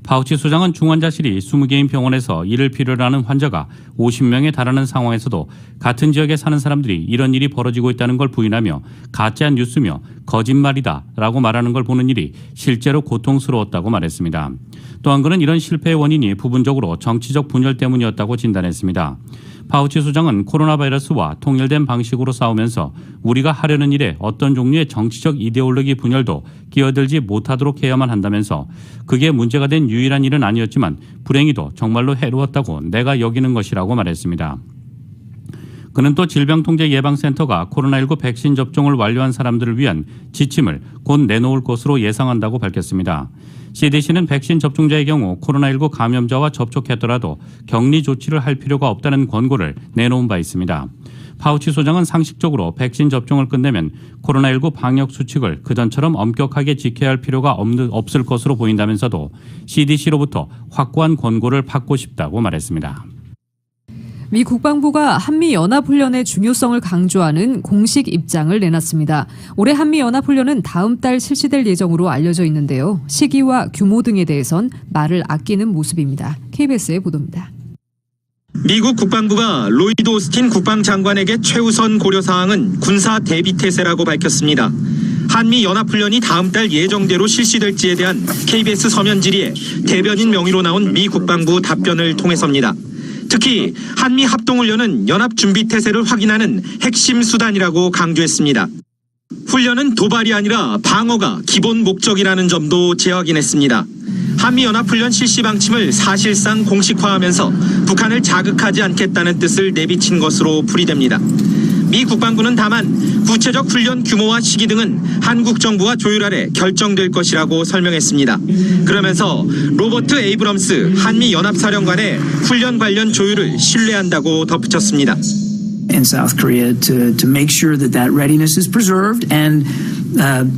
파우치 소장은 중환자실이 20개인 병원에서 이를 필요로 하는 환자가 50명에 달하는 상황에서도 같은 지역에 사는 사람들이 이런 일이 벌어지고 있다는 걸 부인하며 가짜 뉴스며 거짓말이다라고 말하는 걸 보는 일이 실제로 고통스러웠다고 말했습니다. 또한 그는 이런 실패의 원인이 부분적으로 정치적 분열 때문이었다고 진단했습니다. 파우치 소장은 코로나 바이러스와 통일된 방식으로 싸우면서 우리가 하려는 일에 어떤 종류의 정치적 이데올로기 분열도 끼어들지 못하도록 해야만 한다면서 그게 문제가 된 유일한 일은 아니었지만 불행히도 정말로 해로웠다고 내가 여기는 것이라고 말했습니다. 그는 또 질병통제예방센터가 코로나19 백신 접종을 완료한 사람들을 위한 지침을 곧 내놓을 것으로 예상한다고 밝혔습니다. CDC는 백신 접종자의 경우 코로나19 감염자와 접촉했더라도 격리 조치를 할 필요가 없다는 권고를 내놓은 바 있습니다. 파우치 소장은 상식적으로 백신 접종을 끝내면 코로나19 방역 수칙을 그전처럼 엄격하게 지켜야 할 필요가 없을 것으로 보인다면서도 CDC로부터 확고한 권고를 받고 싶다고 말했습니다. 미 국방부가 한미연합훈련의 중요성을 강조하는 공식 입장을 내놨습니다. 올해 한미연합훈련은 다음 달 실시될 예정으로 알려져 있는데요. 시기와 규모 등에 대해선 말을 아끼는 모습입니다. KBS의 보도입니다. 미국 국방부가 로이드 오스틴 국방장관에게 최우선 고려사항은 군사 대비태세라고 밝혔습니다. 한미연합훈련이 다음 달 예정대로 실시될지에 대한 KBS 서면 질의에 대변인 명의로 나온 미 국방부 답변을 통해서입니다. 특히 한미 합동훈련은 연합준비태세를 확인하는 핵심 수단이라고 강조했습니다. 훈련은 도발이 아니라 방어가 기본 목적이라는 점도 재확인했습니다. 한미연합훈련 실시 방침을 사실상 공식화하면서 북한을 자극하지 않겠다는 뜻을 내비친 것으로 풀이됩니다. 미 국방부는 다만 구체적 훈련 규모와 시기 등은 한국 정부와 조율 아래 결정될 것이라고 설명했습니다. 그러면서 로버트 에이브럼스 한미연합사령관의 훈련 관련 조율을 신뢰한다고 덧붙였습니다. in South Korea to make sure that readiness is preserved and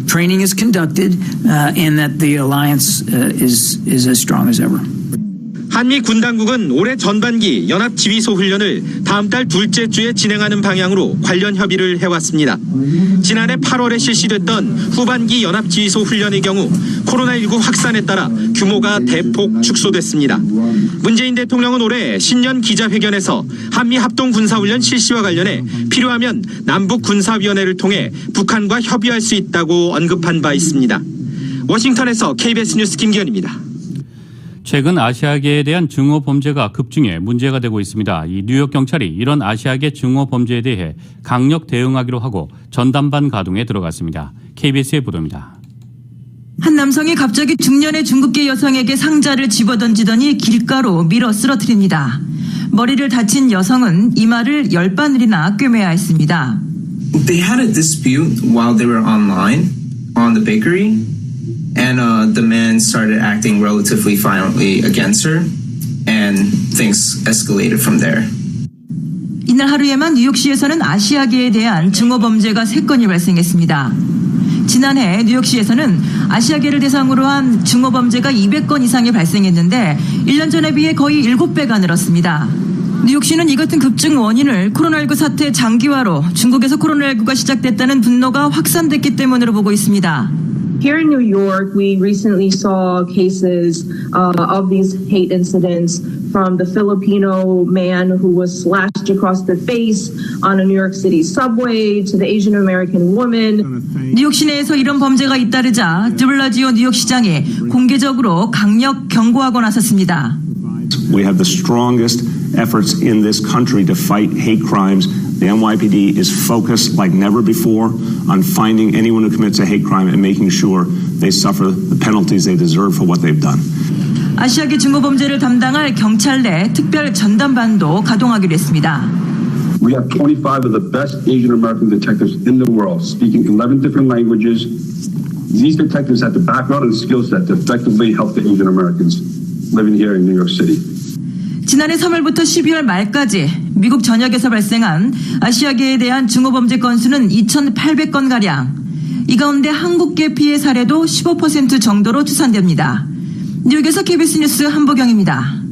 training is conducted and that the alliance is as strong as ever. 한미 군 당국은 올해 전반기 연합 지휘소 훈련을 다음 달 둘째 주에 진행하는 방향으로 관련 협의를 해왔습니다. 지난해 8월에 실시됐던 후반기 연합 지휘소 훈련의 경우 코로나19 확산에 따라 규모가 대폭 축소됐습니다. 문재인 대통령은 올해 신년 기자회견에서 한미 합동 군사훈련 실시와 관련해 필요하면 남북 군사위원회를 통해 북한과 협의할 수 있다고 언급한 바 있습니다. 워싱턴에서 KBS 뉴스 김기현입니다. 최근 아시아계에 대한 증오 범죄가 급증해 문제가 되고 있습니다. 이 뉴욕 경찰이 이런 아시아계 증오 범죄에 대해 강력 대응하기로 하고 전담반 가동에 들어갔습니다. KBS의 보도입니다. 한 남성이 갑자기 중년의 중국계 여성에게 상자를 집어던지더니 길가로 밀어 쓰러뜨립니다. 머리를 다친 여성은 이마를 10바늘이나 꿰매야 했습니다. They had a dispute while they were online on the bakery, and the man started acting relatively violently against her, and things escalated from there. 이날 하루에만 뉴욕시에서는 아시아계에 대한 증오 범죄가 3건이 발생했습니다. 지난해 뉴욕시에서는 아시아계를 대상으로 한 증오 범죄가 200건 이상이 발생했는데 1년 전에 비해 거의 7배가 늘었습니다. 뉴욕시는 이 같은 급증 원인을 코로나19 사태 장기화로 중국에서 코로나19가 시작됐다는 분노가 확산됐기 때문으로 보고 있습니다. Here in New York, we recently saw cases of these hate incidents from the Filipino man who was slashed across the face on a New York City subway to the Asian American woman. 뉴욕 시내에서 이런 범죄가 잇따르자 드블라지오 뉴욕시장이 공개적으로 강력 경고하고 나섰습니다. We have the strongest efforts in this country to fight hate crimes. The NYPD is focused like never before on finding anyone who commits a hate crime and making sure they suffer the penalties they deserve for what they've done. 아시아계 증오 범죄를 담당할 경찰 내 특별 전담반도 가동하기로 했습니다. We have 25 of the best Asian American detectives in the world, speaking 11 different languages. These detectives have the background and skill set to effectively help the Asian Americans living here in New York City. 지난해 3월부터 12월 말까지 미국 전역에서 발생한 아시아계에 대한 증오범죄 건수는 2,800건가량. 이 가운데 한국계 피해 사례도 15% 정도로 추산됩니다. 뉴욕에서 KBS 뉴스 한보경입니다.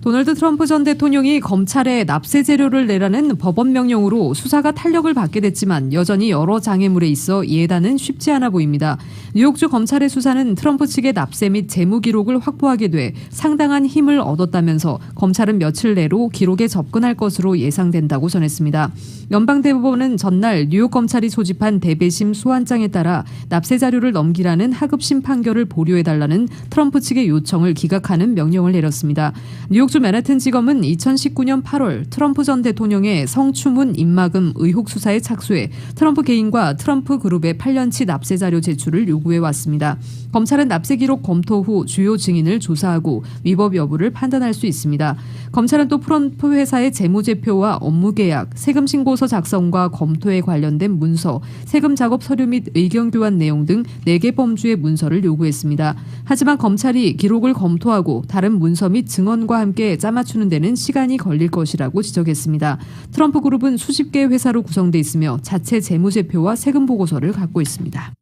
도널드 트럼프 전 대통령이 검찰에 납세 재료를 내라는 법원 명령으로 수사가 탄력을 받게 됐지만 여전히 여러 장애물에 있어 예단은 쉽지 않아 보입니다. 뉴욕주 검찰의 수사는 트럼프 측의 납세 및 재무 기록을 확보하게 돼 상당한 힘을 얻었다면서 검찰은 며칠 내로 기록에 접근할 것으로 예상된다고 전했습니다. 연방대법원은 전날 뉴욕 검찰이 소집한 대배심 소환장에 따라 납세 자료를 넘기라는 하급심 판결을 보류해달라는 트럼프 측의 요청을 기각하는 명령을 내렸습니다. 뉴욕주 맨해튼지검은 2019년 8월 트럼프 전 대통령의 성추문 입막음 의혹 수사에 착수해 트럼프 개인과 트럼프 그룹의 8년치 납세 자료 제출을 요구해왔습니다. 검찰은 납세 기록 검토 후 주요 증인을 조사하고 위법 여부를 판단할 수 있습니다. 검찰은 또 트럼프 회사의 재무제표와 업무계약, 세금신고서 작성과 검토에 관련된 문서, 세금 작업 서류 및 의견 교환 내용 등 4개 범주의 문서를 요구했습니다. 하지만 검찰이 기록을 검토하고 다른 문서 및 증언과 함께 짜맞추는 데는 시간이 걸릴 것이라고 지적했습니다. 트럼프 그룹은 수십 개의 회사로 구성돼 있으며 자체 재무제표와 세금 보고서를 갖고 있습니다.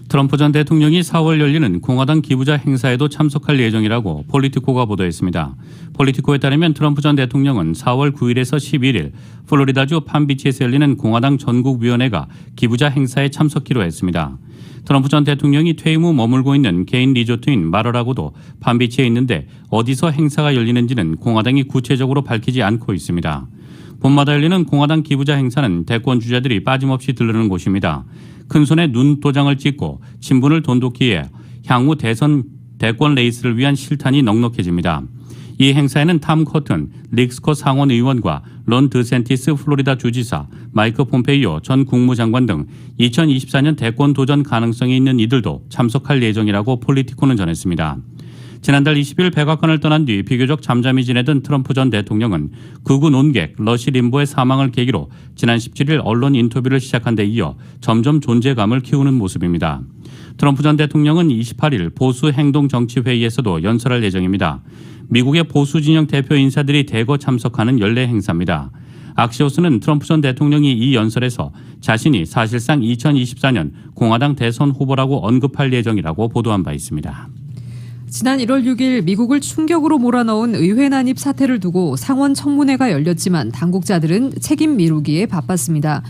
트럼프 전 대통령이 4월 열리는 공화당 기부자 행사에도 참석할 예정이라고 폴리티코가 보도했습니다. 폴리티코에 따르면 트럼프 전 대통령은 4월 9일에서 11일 플로리다주 팜비치에서 열리는 공화당 전국위원회가 기부자 행사에 참석키로 했습니다. 트럼프 전 대통령이 퇴임 후 머물고 있는 개인 리조트인 마러라고도 팜비치에 있는데 어디서 행사가 열리는지는 공화당이 구체적으로 밝히지 않고 있습니다. 봄마다 열리는 공화당 기부자 행사는 대권 주자들이 빠짐없이 들르는 곳입니다. 큰손에 눈 도장을 찍고 친분을 돈독히해 향후 대권 레이스를 위한 실탄이 넉넉해집니다. 이 행사에는 탐 커튼, 릭 스콧 상원 의원과 론 드샌티스 플로리다 주지사, 마이크 폼페이오 전 국무장관 등 2024년 대권 도전 가능성이 있는 이들도 참석할 예정이라고 폴리티코는 전했습니다. 지난달 20일 백악관을 떠난 뒤 비교적 잠잠히 지내던 트럼프 전 대통령은 극우 논객 러시 림보의 사망을 계기로 지난 17일 언론 인터뷰를 시작한 데 이어 점점 존재감을 키우는 모습입니다. 트럼프 전 대통령은 28일 보수 행동 정치 회의에서도 연설할 예정입니다. 미국의 보수 진영 대표 인사들이 대거 참석하는 연례 행사입니다. 악시오스는 트럼프 전 대통령이 이 연설에서 자신이 사실상 2024년 공화당 대선 후보라고 언급할 예정이라고 보도한 바 있습니다. 지난 1월 6일 미국을 충격으로 몰아넣은 의회 난입 사태를 두고 상원 청문회가 열렸지만 당국자들은 책임 미루기에 바빴습니다.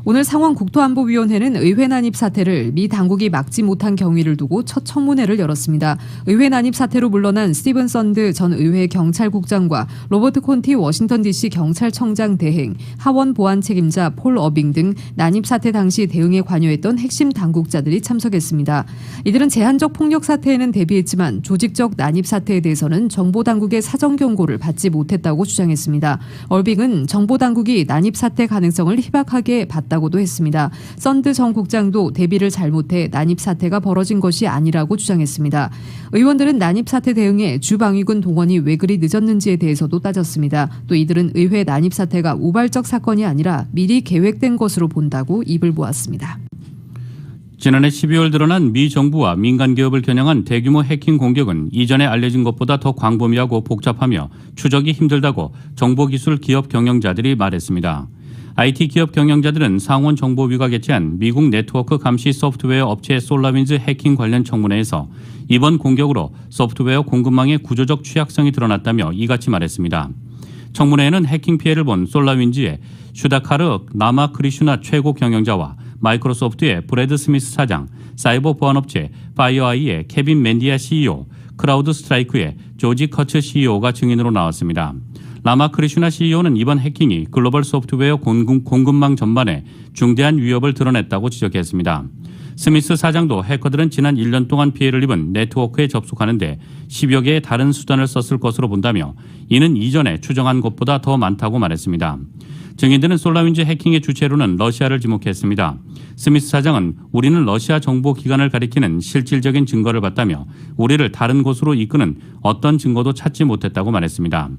오늘 상원 국토안보위원회는 의회 난입 사태를 미 당국이 막지 못한 경위를 두고 첫 청문회를 열었습니다. 의회 난입 사태로 물러난 스티븐 썬드 전 의회 경찰국장과 로버트 콘티 워싱턴 DC 경찰청장 대행, 하원 보안 책임자 폴 어빙 등 난입 사태 당시 대응에 관여했던 핵심 당국자들이 참석했습니다. 이들은 제한적 폭력 사태에는 대비했지만 조직적 난입 사태에 대해서는 정보당국의 사전 경고를 받지 못했다고 주장했습니다. 어빙은 정보당국이 난입 사태 가능성을 희박하게 봤다고도 했습니다. 썬드 전 국장도 대비를 잘못해 난입 사태가 벌어진 것이 아니라고 주장했습니다. 의원들은 난입 사태 대응에 주방위군 동원이 왜 그리 늦었는지에 대해서도 따졌습니다. 또 이들은 의회 난입 사태가 우발적 사건이 아니라 미리 계획된 것으로 본다고 입을 모았습니다. 지난해 12월 드러난 미 정부와 민간 기업을 겨냥한 대규모 해킹 공격은 이전에 알려진 것보다 더 광범위하고 복잡하며 추적이 힘들다고 정보기술 기업 경영자들이 말했습니다. IT 기업 경영자들은 상원 정보위가 개최한 미국 네트워크 감시 소프트웨어 업체 솔라윈즈 해킹 관련 청문회에서 이번 공격으로 소프트웨어 공급망의 구조적 취약성이 드러났다며 이같이 말했습니다. 청문회에는 해킹 피해를 본 솔라윈즈의 슈다카르 나마크리슈나 최고 경영자와 마이크로소프트의 브래드 스미스 사장, 사이버 보안업체 파이어아이의 케빈 맨디아 CEO, 크라우드 스트라이크의 조지 커츠 CEO가 증인으로 나왔습니다. 라마크리슈나 CEO는 이번 해킹이 글로벌 소프트웨어 공급망 전반에 중대한 위협을 드러냈다고 지적했습니다. 스미스 사장도 해커들은 지난 1년 동안 피해를 입은 네트워크에 접속하는데 10여 개의 다른 수단을 썼을 것으로 본다며 이는 이전에 추정한 것보다 더 많다고 말했습니다. 증인들은 솔라윈즈 해킹의 주체로는 러시아를 지목했습니다. 스미스 사장은 우리는 러시아 정보기관을 가리키는 실질적인 증거를 봤다며 우리를 다른 곳으로 이끄는 어떤 증거도 찾지 못했다고 말했습니다.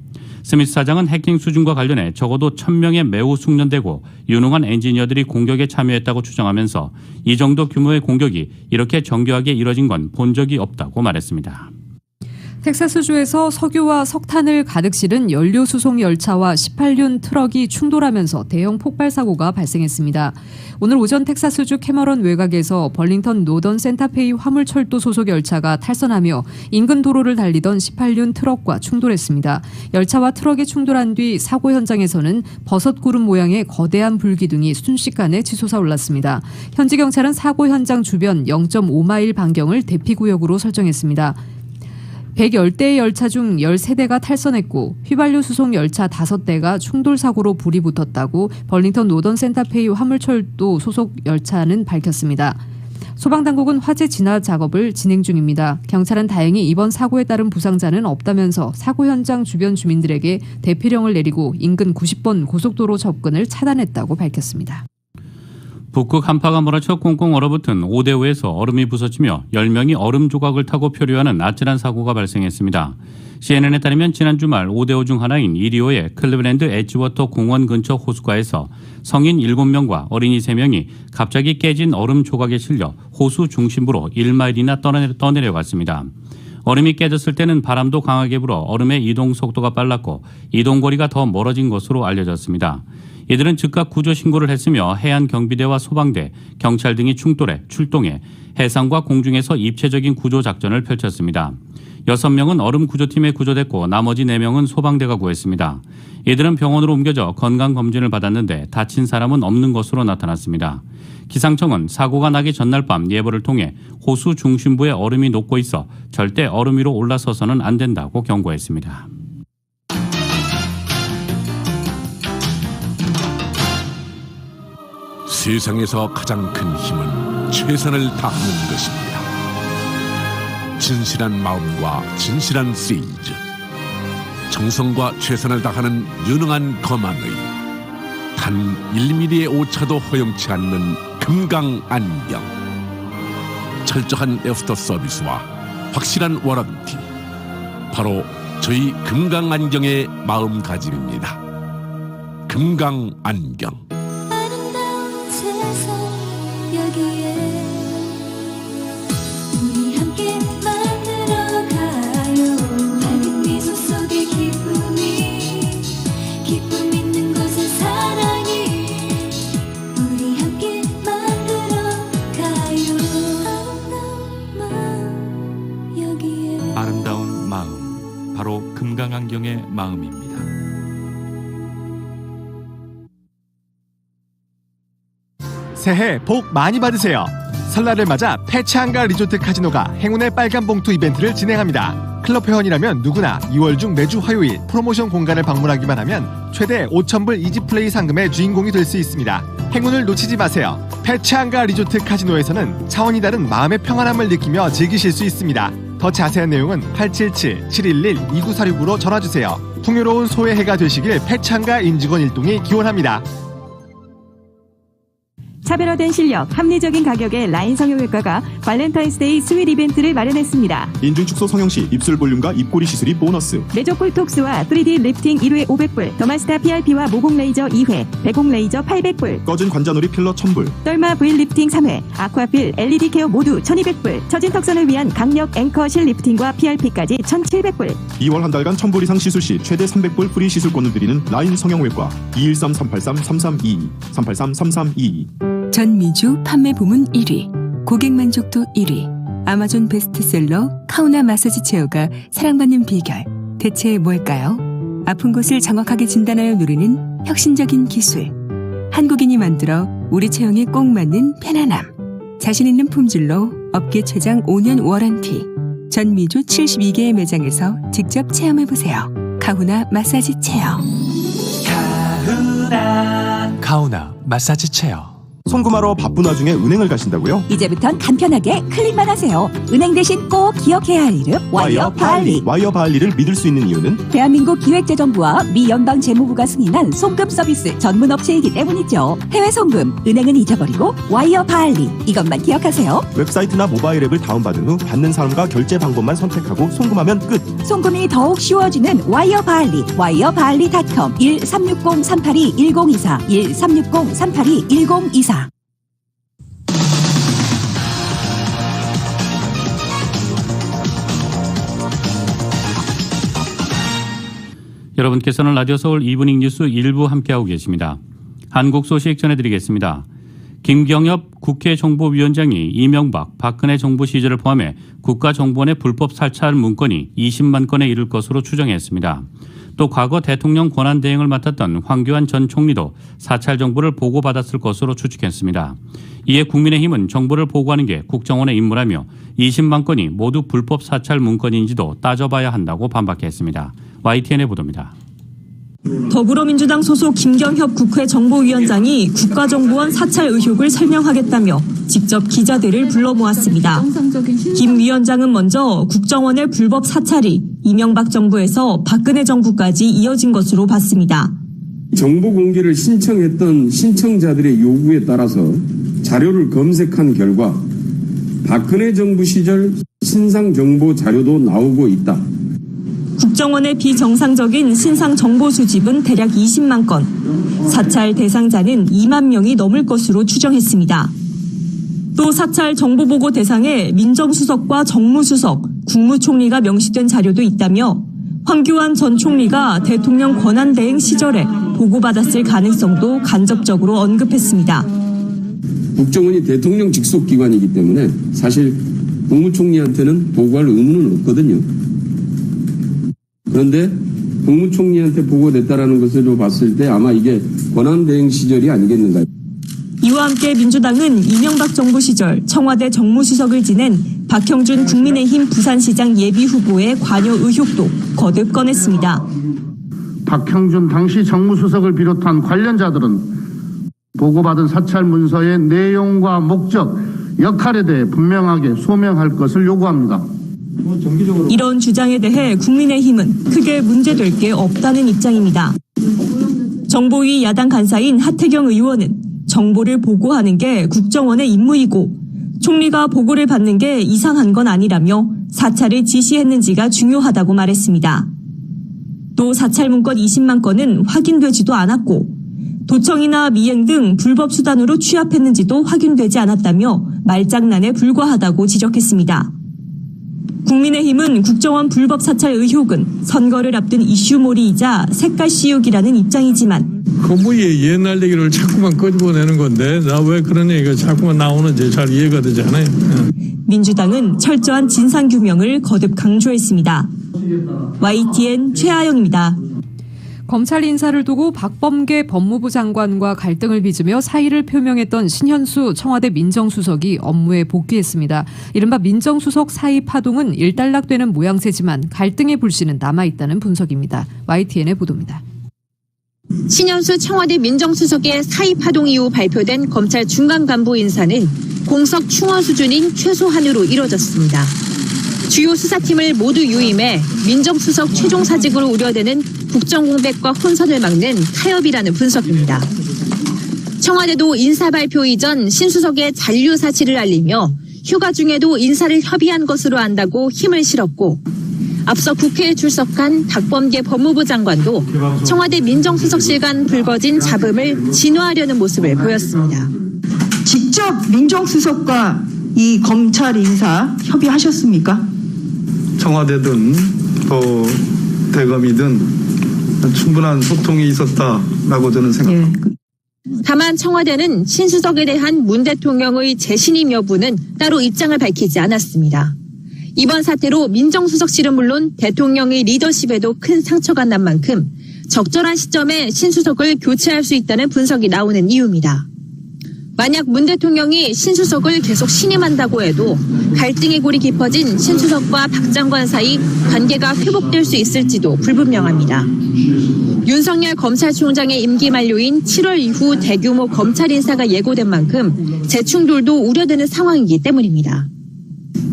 스미스 사장은 해킹 수준과 관련해 적어도 1,000명의 매우 숙련되고 유능한 엔지니어들이 공격에 참여했다고 주장하면서 이 정도 규모의 공격이 이렇게 정교하게 이뤄진 건 본 적이 없다고 말했습니다. 텍사스주에서 석유와 석탄을 가득 실은 연료 수송 열차와 18륜 트럭이 충돌하면서 대형 폭발 사고가 발생했습니다. 오늘 오전 텍사스주 캐머런 외곽에서 벌링턴 노던 센타페이 화물철도 소속 열차가 탈선하며 인근 도로를 달리던 18륜 트럭과 충돌했습니다. 열차와 트럭이 충돌한 뒤 사고 현장에서는 버섯구름 모양의 거대한 불기둥이 순식간에 치솟아 올랐습니다. 현지 경찰은 사고 현장 주변 0.5마일 반경을 대피구역으로 설정했습니다. 110대의 열차 중 13대가 탈선했고 휘발유 수송 열차 5대가 충돌 사고로 불이 붙었다고 벌링턴 노던 센타페이 화물철도 소속 열차는 밝혔습니다. 소방당국은 화재 진화 작업을 진행 중입니다. 경찰은 다행히 이번 사고에 따른 부상자는 없다면서 사고 현장 주변 주민들에게 대피령을 내리고 인근 90번 고속도로 접근을 차단했다고 밝혔습니다. 북극 한파가 몰아쳐 꽁꽁 얼어붙은 오데오에서 얼음이 부서지며 10명이 얼음 조각을 타고 표류하는 아찔한 사고가 발생했습니다. CNN에 따르면 지난 주말 오데오 중 하나인 이리오의 클리블랜드 엣지워터 공원 근처 호수가에서 성인 7명과 어린이 3명이 갑자기 깨진 얼음 조각에 실려 호수 중심부로 1마일이나 떠내려갔습니다. 얼음이 깨졌을 때는 바람도 강하게 불어 얼음의 이동 속도가 빨랐고 이동거리가 더 멀어진 것으로 알려졌습니다. 이들은 즉각 구조 신고를 했으며 해안 경비대와 소방대, 경찰 등이 출동해 해상과 공중에서 입체적인 구조 작전을 펼쳤습니다. 6명은 얼음 구조팀에 구조됐고 나머지 4명은 소방대가 구했습니다. 이들은 병원으로 옮겨져 건강검진을 받았는데 다친 사람은 없는 것으로 나타났습니다. 기상청은 사고가 나기 전날 밤 예보를 통해 호수 중심부에 얼음이 녹고 있어 절대 얼음 위로 올라서서는 안 된다고 경고했습니다. 세상에서 가장 큰 힘은 최선을 다하는 것입니다. 진실한 마음과 진실한 세일즈, 정성과 최선을 다하는 유능한 검안의 단 1mm의 오차도 허용치 않는 금강안경, 철저한 애프터 서비스와 확실한 워런티, 바로 저희 금강안경의 마음가짐입니다. 금강안경. 새해 복 많이 받으세요. 설날을 맞아 페차한가 리조트 카지노가 행운의 빨간 봉투 이벤트를 진행합니다. 클럽 회원이라면 누구나 2월 중 매주 화요일 프로모션 공간을 방문하기만 하면 최대 5,000불 이지플레이 상금의 주인공이 될 수 있습니다. 행운을 놓치지 마세요. 페차한가 리조트 카지노에서는 차원이 다른 마음의 평안함을 느끼며 즐기실 수 있습니다. 더 자세한 내용은 877-711-2946으로 전화주세요. 풍요로운 소해해가 되시길 페차한가 인직원 일동이 기원합니다. 차별화된 실력, 합리적인 가격의 라인 성형외과가 발렌타인스데이 스윗 이벤트를 마련했습니다. 인중 축소 성형 시 입술 볼륨과 입꼬리 시술이 보너스. 메조폴톡스와 3D 리프팅 1회 500불, 더마스타 PRP와 모공 레이저 2회, 배공 레이저 800불, 꺼진 관자놀이 필러 1,000불, 떨마 브일 리프팅 3회, 아쿠아필 LED 케어 모두 1,200불, 처진 턱선을 위한 강력 앵커 실 리프팅과 PRP까지 1,700불. 2월 한 달간 1,000불 이상 시술 시 최대 300불 프리 시술권을 드리는 라인 성형외과 213-383-3322 383-3322. 전미주 판매 부문 1위, 고객 만족도 1위, 아마존 베스트셀러 카우나 마사지 체어가 사랑받는 비결, 대체 뭘까요? 아픈 곳을 정확하게 진단하여 누리는 혁신적인 기술, 한국인이 만들어 우리 체형에 꼭 맞는 편안함, 자신 있는 품질로 업계 최장 5년 워런티, 전미주 72개의 매장에서 직접 체험해보세요. 카우나 마사지 체어. 카우나 마사지 체어. 송금하러 바쁜 와중에 은행을 가신다고요? 이제부턴 간편하게 클릭만 하세요. 은행 대신 꼭 기억해야 할 이름 와이어 바할리. 와이어 바할리를 믿을 수 있는 이유는 대한민국 기획재정부와 미 연방 재무부가 승인한 송금 서비스 전문 업체이기 때문이죠. 해외 송금, 은행은 잊어버리고 와이어 바할리. 이것만 기억하세요. 웹사이트나 모바일 앱을 다운받은 후 받는 사람과 결제 방법만 선택하고 송금하면 끝. 송금이 더욱 쉬워지는 와이어 바할리. 와이어바할리.com 1360-382-1024 1360-382-1024. 여러분께서는 라디오 서울 이브닝 뉴스 일부 함께하고 계십니다. 한국 소식 전해드리겠습니다. 김경엽 국회 정보위원장이 이명박, 박근혜 정부 시절을 포함해 국가정보원의 불법 사찰 문건이 20만 건에 이를 것으로 추정했습니다. 또 과거 대통령 권한대행을 맡았던 황교안 전 총리도 사찰 정보를 보고받았을 것으로 추측했습니다. 이에 국민의힘은 정보를 보고하는 게 국정원의 임무라며 20만 건이 모두 불법 사찰 문건인지도 따져봐야 한다고 반박했습니다. YTN의 보도입니다. 더불어민주당 소속 김경엽 국회 정보위원장이 국가정보원 사찰 의혹을 설명하겠다며 직접 기자들을 불러 모았습니다. 김 위원장은 먼저 국정원의 불법 사찰이 이명박 정부에서 박근혜 정부까지 이어진 것으로 봤습니다. 정보 공개를 신청했던 신청자들의 요구에 따라서 자료를 검색한 결과 박근혜 정부 시절 신상 정보 자료도 나오고 있다. 국정원의 비정상적인 신상 정보 수집은 대략 20만 건, 사찰 대상자는 2만 명이 넘을 것으로 추정했습니다. 또 사찰 정보 보고 대상에 민정수석과 정무수석, 국무총리가 명시된 자료도 있다며 황교안 전 총리가 대통령 권한대행 시절에 보고받았을 가능성도 간접적으로 언급했습니다. 국정원이 대통령 직속 기관이기 때문에 사실 국무총리한테는 보고할 의무는 없거든요. 그런데 국무총리한테 보고됐다라는 것을 봤을 때 아마 이게 권한대행 시절이 아니겠는가. 이와 함께 민주당은 이명박 정부 시절 청와대 정무수석을 지낸 박형준 국민의힘 부산시장 예비후보의 관여 의혹도 거듭 꺼냈습니다. 박형준 당시 정무수석을 비롯한 관련자들은 보고받은 사찰 문서의 내용과 목적, 역할에 대해 분명하게 소명할 것을 요구합니다. 이런 주장에 대해 국민의힘은 크게 문제될 게 없다는 입장입니다. 정보위 야당 간사인 하태경 의원은 정보를 보고하는 게 국정원의 임무이고 총리가 보고를 받는 게 이상한 건 아니라며 사찰을 지시했는지가 중요하다고 말했습니다. 또 사찰 문건 20만 건은 확인되지도 않았고 도청이나 미행 등 불법 수단으로 취합했는지도 확인되지 않았다며 말장난에 불과하다고 지적했습니다. 국민의힘은 국정원 불법 사찰 의혹은 선거를 앞둔 이슈몰이이자 색깔 씌우기라는 입장이지만 거무의 옛날 얘기를 자꾸만 끄집어내는 건데 나 왜 그런 얘기가 자꾸만 나오는지 잘 이해가 되지 않아요. 민주당은 철저한 진상규명을 거듭 강조했습니다. YTN 최아영입니다. 검찰 인사를 두고 박범계 법무부 장관과 갈등을 빚으며 사의를 표명했던 신현수 청와대 민정수석이 업무에 복귀했습니다. 이른바 민정수석 사의 파동은 일단락되는 모양새지만 갈등의 불씨는 남아있다는 분석입니다. YTN의 보도입니다. 신현수 청와대 민정수석의 사의 파동 이후 발표된 검찰 중간 간부 인사는 공석 충원 수준인 최소한으로 이뤄졌습니다. 주요 수사팀을 모두 유임해 민정수석 최종 사직으로 우려되는 국정공백과 혼선을 막는 타협이라는 분석입니다. 청와대도 인사 발표 이전 신수석의 잔류 사실을 알리며 휴가 중에도 인사를 협의한 것으로 안다고 힘을 실었고 앞서 국회에 출석한 박범계 법무부 장관도 청와대 민정수석실 간 불거진 잡음을 진화하려는 모습을 보였습니다. 직접 민정수석과 이 검찰 인사 협의하셨습니까? 청와대든 또 대검이든 충분한 소통이 있었다라고 저는 생각합니다. 다만 청와대는 신수석에 대한 문 대통령의 재신임 여부는 따로 입장을 밝히지 않았습니다. 이번 사태로 민정수석실은 물론 대통령의 리더십에도 큰 상처가 난 만큼 적절한 시점에 신수석을 교체할 수 있다는 분석이 나오는 이유입니다. 만약 문 대통령이 신수석을 계속 신임한다고 해도 갈등의 골이 깊어진 신수석과 박 장관 사이 관계가 회복될 수 있을지도 불분명합니다. 윤석열 검찰총장의 임기 만료인 7월 이후 대규모 검찰 인사가 예고된 만큼 재충돌도 우려되는 상황이기 때문입니다.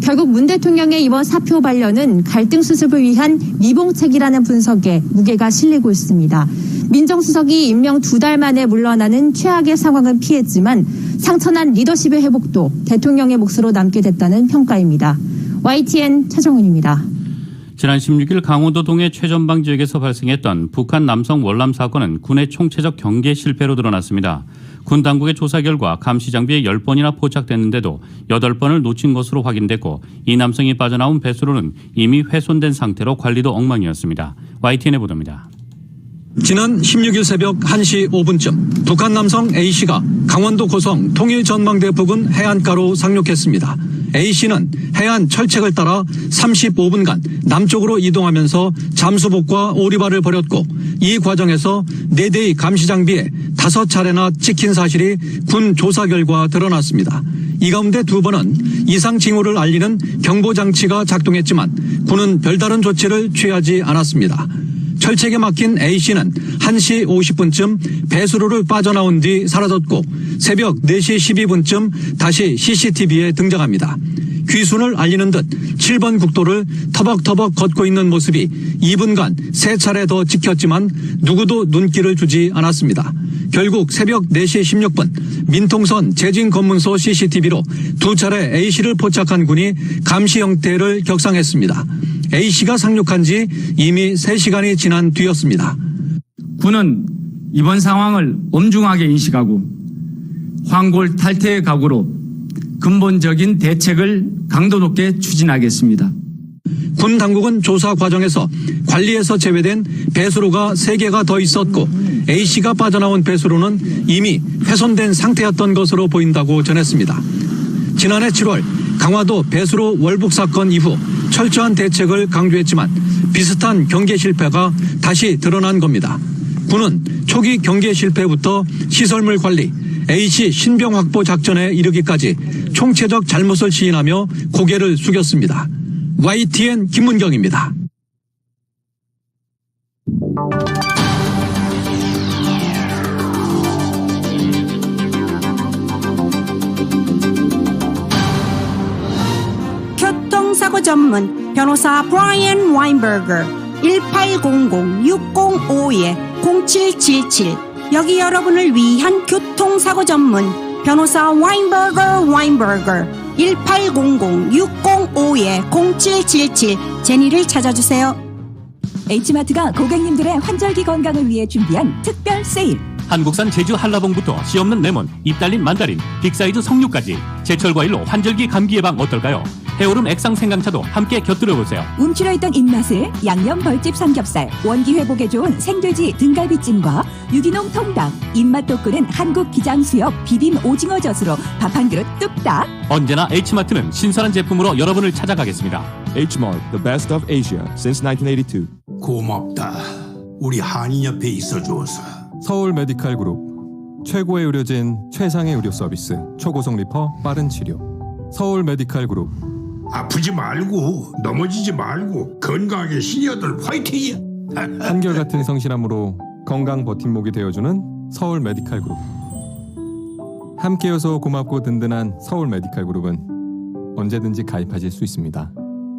결국 문 대통령의 이번 사표 반려는 갈등 수습을 위한 미봉책이라는 분석에 무게가 실리고 있습니다. 민정수석이 임명 2달 만에 물러나는 최악의 상황은 피했지만 상처난 리더십의 회복도 대통령의 몫으로 남게 됐다는 평가입니다. YTN 최정은입니다. 지난 16일 강원도 동해 최전방 지역에서 발생했던 북한 남성 월남 사건은 군의 총체적 경계 실패로 드러났습니다. 군 당국의 조사 결과 감시 장비에 10번이나 포착됐는데도 8번을 놓친 것으로 확인됐고 이 남성이 빠져나온 배수로는 이미 훼손된 상태로 관리도 엉망이었습니다. YTN의 보도입니다. 지난 16일 새벽 1시 5분쯤 북한 남성 A씨가 강원도 고성 통일전망대 부근 해안가로 상륙했습니다. A씨는 해안 철책을 따라 35분간 남쪽으로 이동하면서 잠수복과 오리발을 벌였고 이 과정에서 4대의 감시장비에 5차례나 찍힌 사실이 군 조사 결과 드러났습니다. 이 가운데 2번은 이상 징후를 알리는 경보장치가 작동했지만 군은 별다른 조치를 취하지 않았습니다. 철책에 막힌 A씨는 1시 50분쯤 배수로를 빠져나온 뒤 사라졌고 새벽 4시 12분쯤 다시 CCTV에 등장합니다. 귀순을 알리는 듯 7번 국도를 터벅터벅 걷고 있는 모습이 2분간 3차례 더 찍혔지만 누구도 눈길을 주지 않았습니다. 결국 새벽 4시 16분 민통선 재진검문소 CCTV로 2차례 A씨를 포착한 군이 감시 형태를 격상했습니다. A씨가 상륙한 지 이미 3시간이 지난 뒤였습니다. 군은 이번 상황을 엄중하게 인식하고 황골 탈퇴의 각오로 근본적인 대책을 강도 높게 추진하겠습니다. 군 당국은 조사 과정에서 관리에서 제외된 배수로가 3개가 더 있었고 A씨가 빠져나온 배수로는 이미 훼손된 상태였던 것으로 보인다고 전했습니다. 지난해 7월 강화도 배수로 월북 사건 이후 철저한 대책을 강조했지만 비슷한 경계 실패가 다시 드러난 겁니다. 군은 초기 경계 실패부터 시설물 관리, A씨 신병 확보 작전에 이르기까지 총체적 잘못을 시인하며 고개를 숙였습니다. YTN 김문경입니다. 교통사고 전문 변호사 브라이언 와인버거 1800-605-0777 여기 여러분을 위한 교통사고 전문 변호사 와인버거 1800-605-0777 제니를 찾아주세요. H마트가 고객님들의 환절기 건강을 위해 준비한 특별 세일. 한국산 제주 한라봉부터 씨 없는 레몬, 입 달린 만다린, 빅사이즈 석류까지 제철 과일로 환절기 감기 예방 어떨까요? 해오름 액상 생강차도 함께 곁들여보세요. 움츠러있던 입맛을 양념 벌집 삼겹살, 원기 회복에 좋은 생돼지 등갈비찜과 유기농 통닭, 입맛 돋구는 한국 기장수협 비빔 오징어 젓으로 밥 한 그릇 뚝딱. 언제나 H마트는 신선한 제품으로 여러분을 찾아가겠습니다. Hmart, the best of Asia since 1982. 고맙다. 우리 한인협회에 있어 주어서. 서울 메디칼 그룹 최고의 의료진 최상의 의료 서비스 초고속 리퍼 빠른 치료 서울 메디칼 그룹 아프지 말고 넘어지지 말고 건강하게 시니어들 화이팅이야. 한결같은 성실함으로 건강 버팀목이 되어주는 서울 메디칼 그룹 함께여서 고맙고 든든한 서울 메디칼 그룹은 언제든지 가입하실 수 있습니다.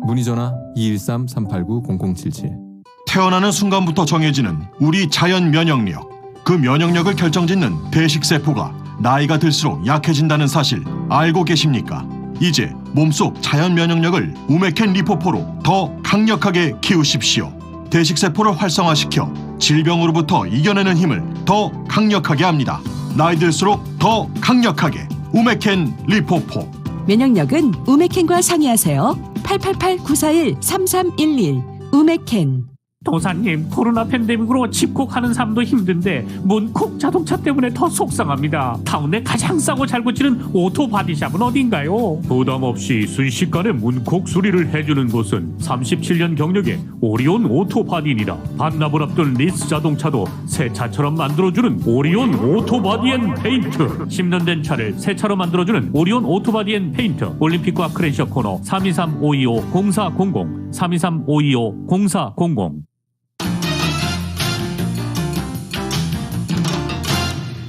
문의 전화 213-389-0077 태어나는 순간부터 정해지는 우리 자연 면역력. 그 면역력을 결정짓는 대식세포가 나이가 들수록 약해진다는 사실 알고 계십니까? 이제 몸속 자연 면역력을 우메켄 리포포로 더 강력하게 키우십시오. 대식세포를 활성화시켜 질병으로부터 이겨내는 힘을 더 강력하게 합니다. 나이 들수록 더 강력하게 우메켄 리포포. 면역력은 우메켄과 상의하세요. 888-941-3311 우메켄. 도사님, 코로나 팬데믹으로 집콕하는 삶도 힘든데 문콕 자동차 때문에 더 속상합니다. 타운에 가장 싸고 잘 고치는 오토 바디샵은 어딘가요? 부담 없이 순식간에 문콕 수리를 해주는 곳은 37년 경력의 오리온 오토 바디입니다. 반납을 앞둔 리스 자동차도 새 차처럼 만들어주는 오리온 오토 바디 앤 페인트. 10년 된 차를 새 차로 만들어주는 오리온 오토 바디 앤 페인트. 올림픽과 크레셔 코너 323-525-0400 323-525-0400.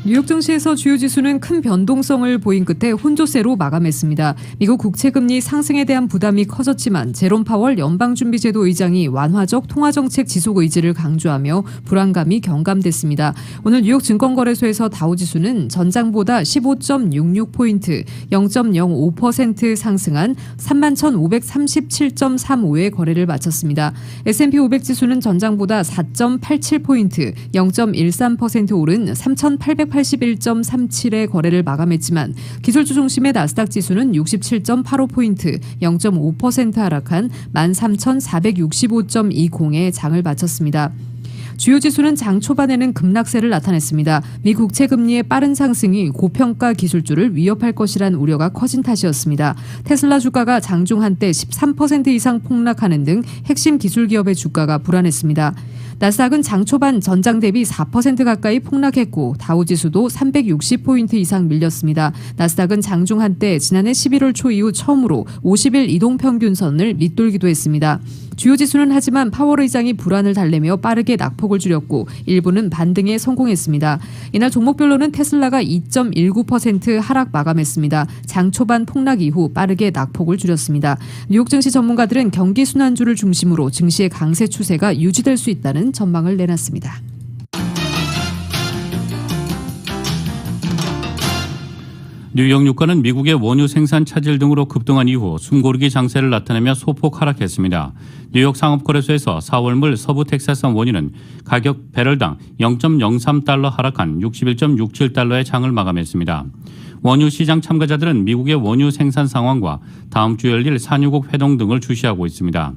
뉴욕 증시에서 주요 지수는 큰 변동성을 보인 끝에 혼조세로 마감했습니다. 미국 국채금리 상승에 대한 부담이 커졌지만 제롬 파월 연방준비제도 의장이 완화적 통화정책 지속 의지를 강조하며 불안감이 경감됐습니다. 오늘 뉴욕 증권거래소에서 다우지수는 전장보다 15.66포인트, 0.05% 상승한 31,537.35의 거래를 마쳤습니다. S&P 500지수는 전장보다 4.87포인트, 0.13% 오른 3,881.37의 거래를 마감했지만 기술주 중심의 나스닥 지수는 67.85포인트, 0.5% 하락한 13,465.20의 장을 마쳤습니다. 주요 지수는 장 초반에는 급락세를 나타냈습니다. 미 국채 금리의 빠른 상승이 고평가 기술주를 위협할 것이란 우려가 커진 탓이었습니다. 테슬라 주가가 장중 한때 13% 이상 폭락하는 등 핵심 기술 기업의 주가가 불안했습니다. 나스닥은 장 초반 전장 대비 4% 가까이 폭락했고 다우지수도 360포인트 이상 밀렸습니다. 나스닥은 장중 한때 지난해 11월 초 이후 처음으로 50일 이동평균선을 밑돌기도 했습니다. 주요 지수는 하지만 파월 의장이 불안을 달래며 빠르게 낙폭을 줄였고 일부는 반등에 성공했습니다. 이날 종목별로는 테슬라가 2.19% 하락 마감했습니다. 장 초반 폭락 이후 빠르게 낙폭을 줄였습니다. 뉴욕 증시 전문가들은 경기 순환주를 중심으로 증시의 강세 추세가 유지될 수 있다는 전망을 내놨습니다. 뉴욕 유가는 미국의 원유 생산 차질 등으로 급등한 이후 숨고르기 장세를 나타내며 소폭 하락했습니다. 뉴욕 상업거래소에서 4월물 서부 텍사스산 원유는 가격 배럴당 0.03달러 하락한 61.67달러의 장을 마감했습니다. 원유 시장 참가자들은 미국의 원유 생산 상황과 다음 주 열릴 산유국 회동 등을 주시하고 있습니다.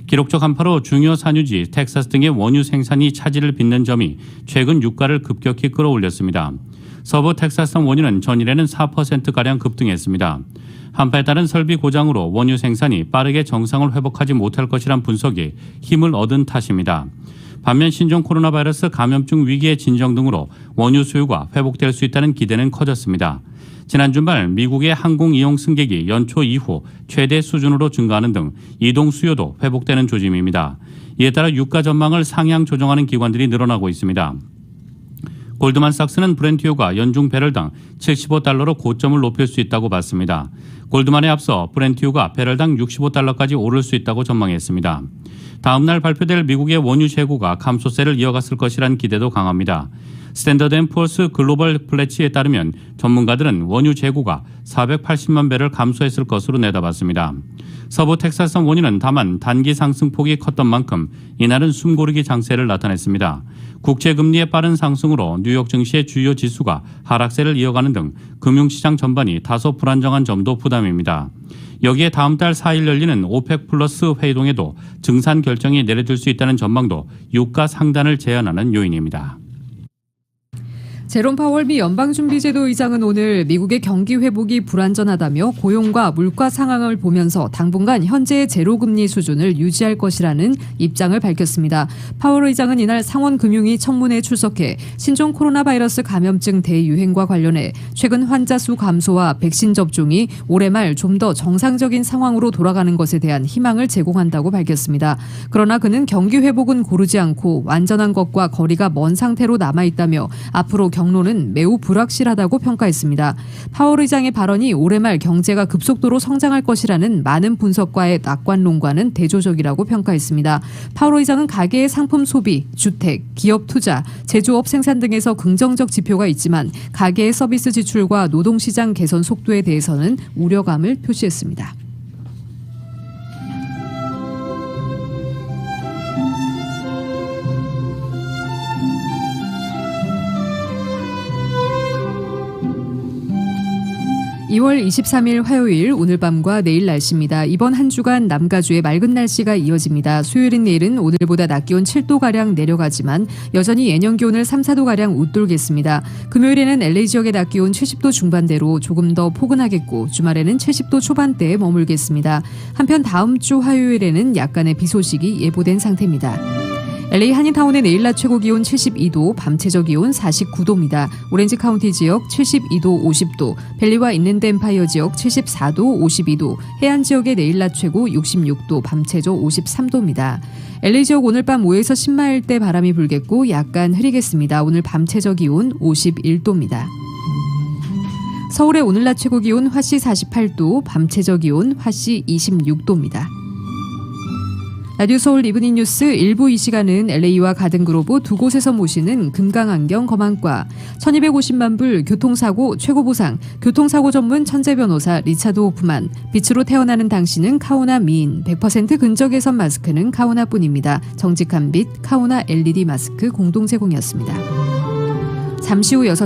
기록적 한파로 중요 산유지 텍사스 등의 원유 생산이 차질을 빚는 점이 최근 유가를 급격히 끌어올렸습니다. 서부 텍사스산 원유는 전일에는 4%가량 급등했습니다. 한파에 따른 설비 고장으로 원유 생산이 빠르게 정상을 회복하지 못할 것이란 분석이 힘을 얻은 탓입니다. 반면 신종 코로나 바이러스 감염증 위기의 진정 등으로 원유 수요가 회복될 수 있다는 기대는 커졌습니다. 지난 주말 미국의 항공 이용 승객이 연초 이후 최대 수준으로 증가하는 등 이동 수요도 회복되는 조짐입니다. 이에 따라 유가 전망을 상향 조정하는 기관들이 늘어나고 있습니다. 골드만삭스는 브렌트유가 연중 배럴당 75달러로 고점을 높일 수 있다고 봤습니다. 골드만에 앞서 브렌트유가 배럴당 65달러까지 오를 수 있다고 전망했습니다. 다음 날 발표될 미국의 원유 재고가 감소세를 이어갔을 것이란 기대도 강합니다. 스탠더드 앤 푸어스 글로벌 플래치에 따르면 전문가들은 원유 재고가 480만 배럴 감소했을 것으로 내다봤습니다. 서부 텍사스산 원유는 다만 단기 상승폭이 컸던 만큼 이날은 숨고르기 장세를 나타냈습니다. 국채금리의 빠른 상승으로 뉴욕 증시의 주요 지수가 하락세를 이어가는 등 금융시장 전반이 다소 불안정한 점도 부담입니다. 여기에 다음 달 4일 열리는 오펙 플러스 회의동에도 증산 결정이 내려질 수 있다는 전망도 유가 상단을 제한하는 요인입니다. 제롬 파월 미 연방준비제도 의장은 오늘 미국의 경기 회복이 불안전하다며 고용과 물가 상황을 보면서 당분간 현재의 제로금리 수준을 유지할 것이라는 입장을 밝혔습니다. 파월 의장은 이날 상원금융위 청문회에 출석해 신종 코로나 바이러스 감염증 대유행과 관련해 최근 환자 수 감소와 백신 접종이 올해 말 좀 더 정상적인 상황으로 돌아가는 것에 대한 희망을 제공한다고 밝혔습니다. 그러나 그는 경기 회복은 고르지 않고 완전한 것과 거리가 먼 상태로 남아있다며 앞으로 경로는 매우 불확실하다고 평가했습니다. 파월 의장의 발언이 올해 말 경제가 급속도로 성장할 것이라는 많은 분석가의 낙관론과는 대조적이라고 평가했습니다. 파월 의장은 가계의 상품 소비, 주택, 기업 투자, 제조업 생산 등에서 긍정적 지표가 있지만 가계의 서비스 지출과 노동시장 개선 속도에 대해서는 우려감을 표시했습니다. (2월 23일) 화요일 오늘 밤과 내일 날씨입니다. 이번 한 주간 남가주의 맑은 날씨가 이어집니다. 수요일인 내일은 오늘보다 낮 기온 7도가량 내려가지만 여전히 예년 기온을 3, 4도가량 웃돌겠습니다. 금요일에는 LA 지역의 낮 기온 70도 중반대로 조금 더 포근하겠고 주말에는 70도 초반대에 머물겠습니다. 한편 다음 주 화요일에는 약간의 비 소식이 예보된 상태입니다. LA 한인타운의 내일 낮 최고 기온 72도, 밤 최저 기온 49도입니다. 오렌지 카운티 지역 72도, 50도, 밸리와 인랜드 엠파이어 지역 74도, 52도, 해안 지역의 내일 낮 최고 66도, 밤 최저 53도입니다. LA 지역 오늘 밤 5에서 10마일대 바람이 불겠고 약간 흐리겠습니다. 오늘 밤 최저 기온 51도입니다. 서울의 오늘 낮 최고 기온 화씨 48도, 밤 최저 기온 화씨 26도입니다. 라디오 서울 이브닝 뉴스 1부 이 시간은 LA와 가든그로브 두 곳에서 모시는 금강안경 검안과 1250만 불 교통사고 최고보상 교통사고 전문 천재 변호사 리차드 호프만 빛으로 태어나는 당신은 카오나 미인 100% 근적 개선 마스크는 카오나뿐입니다. 정직한 빛 카오나 LED 마스크 공동 제공이었습니다. 잠시 후 6시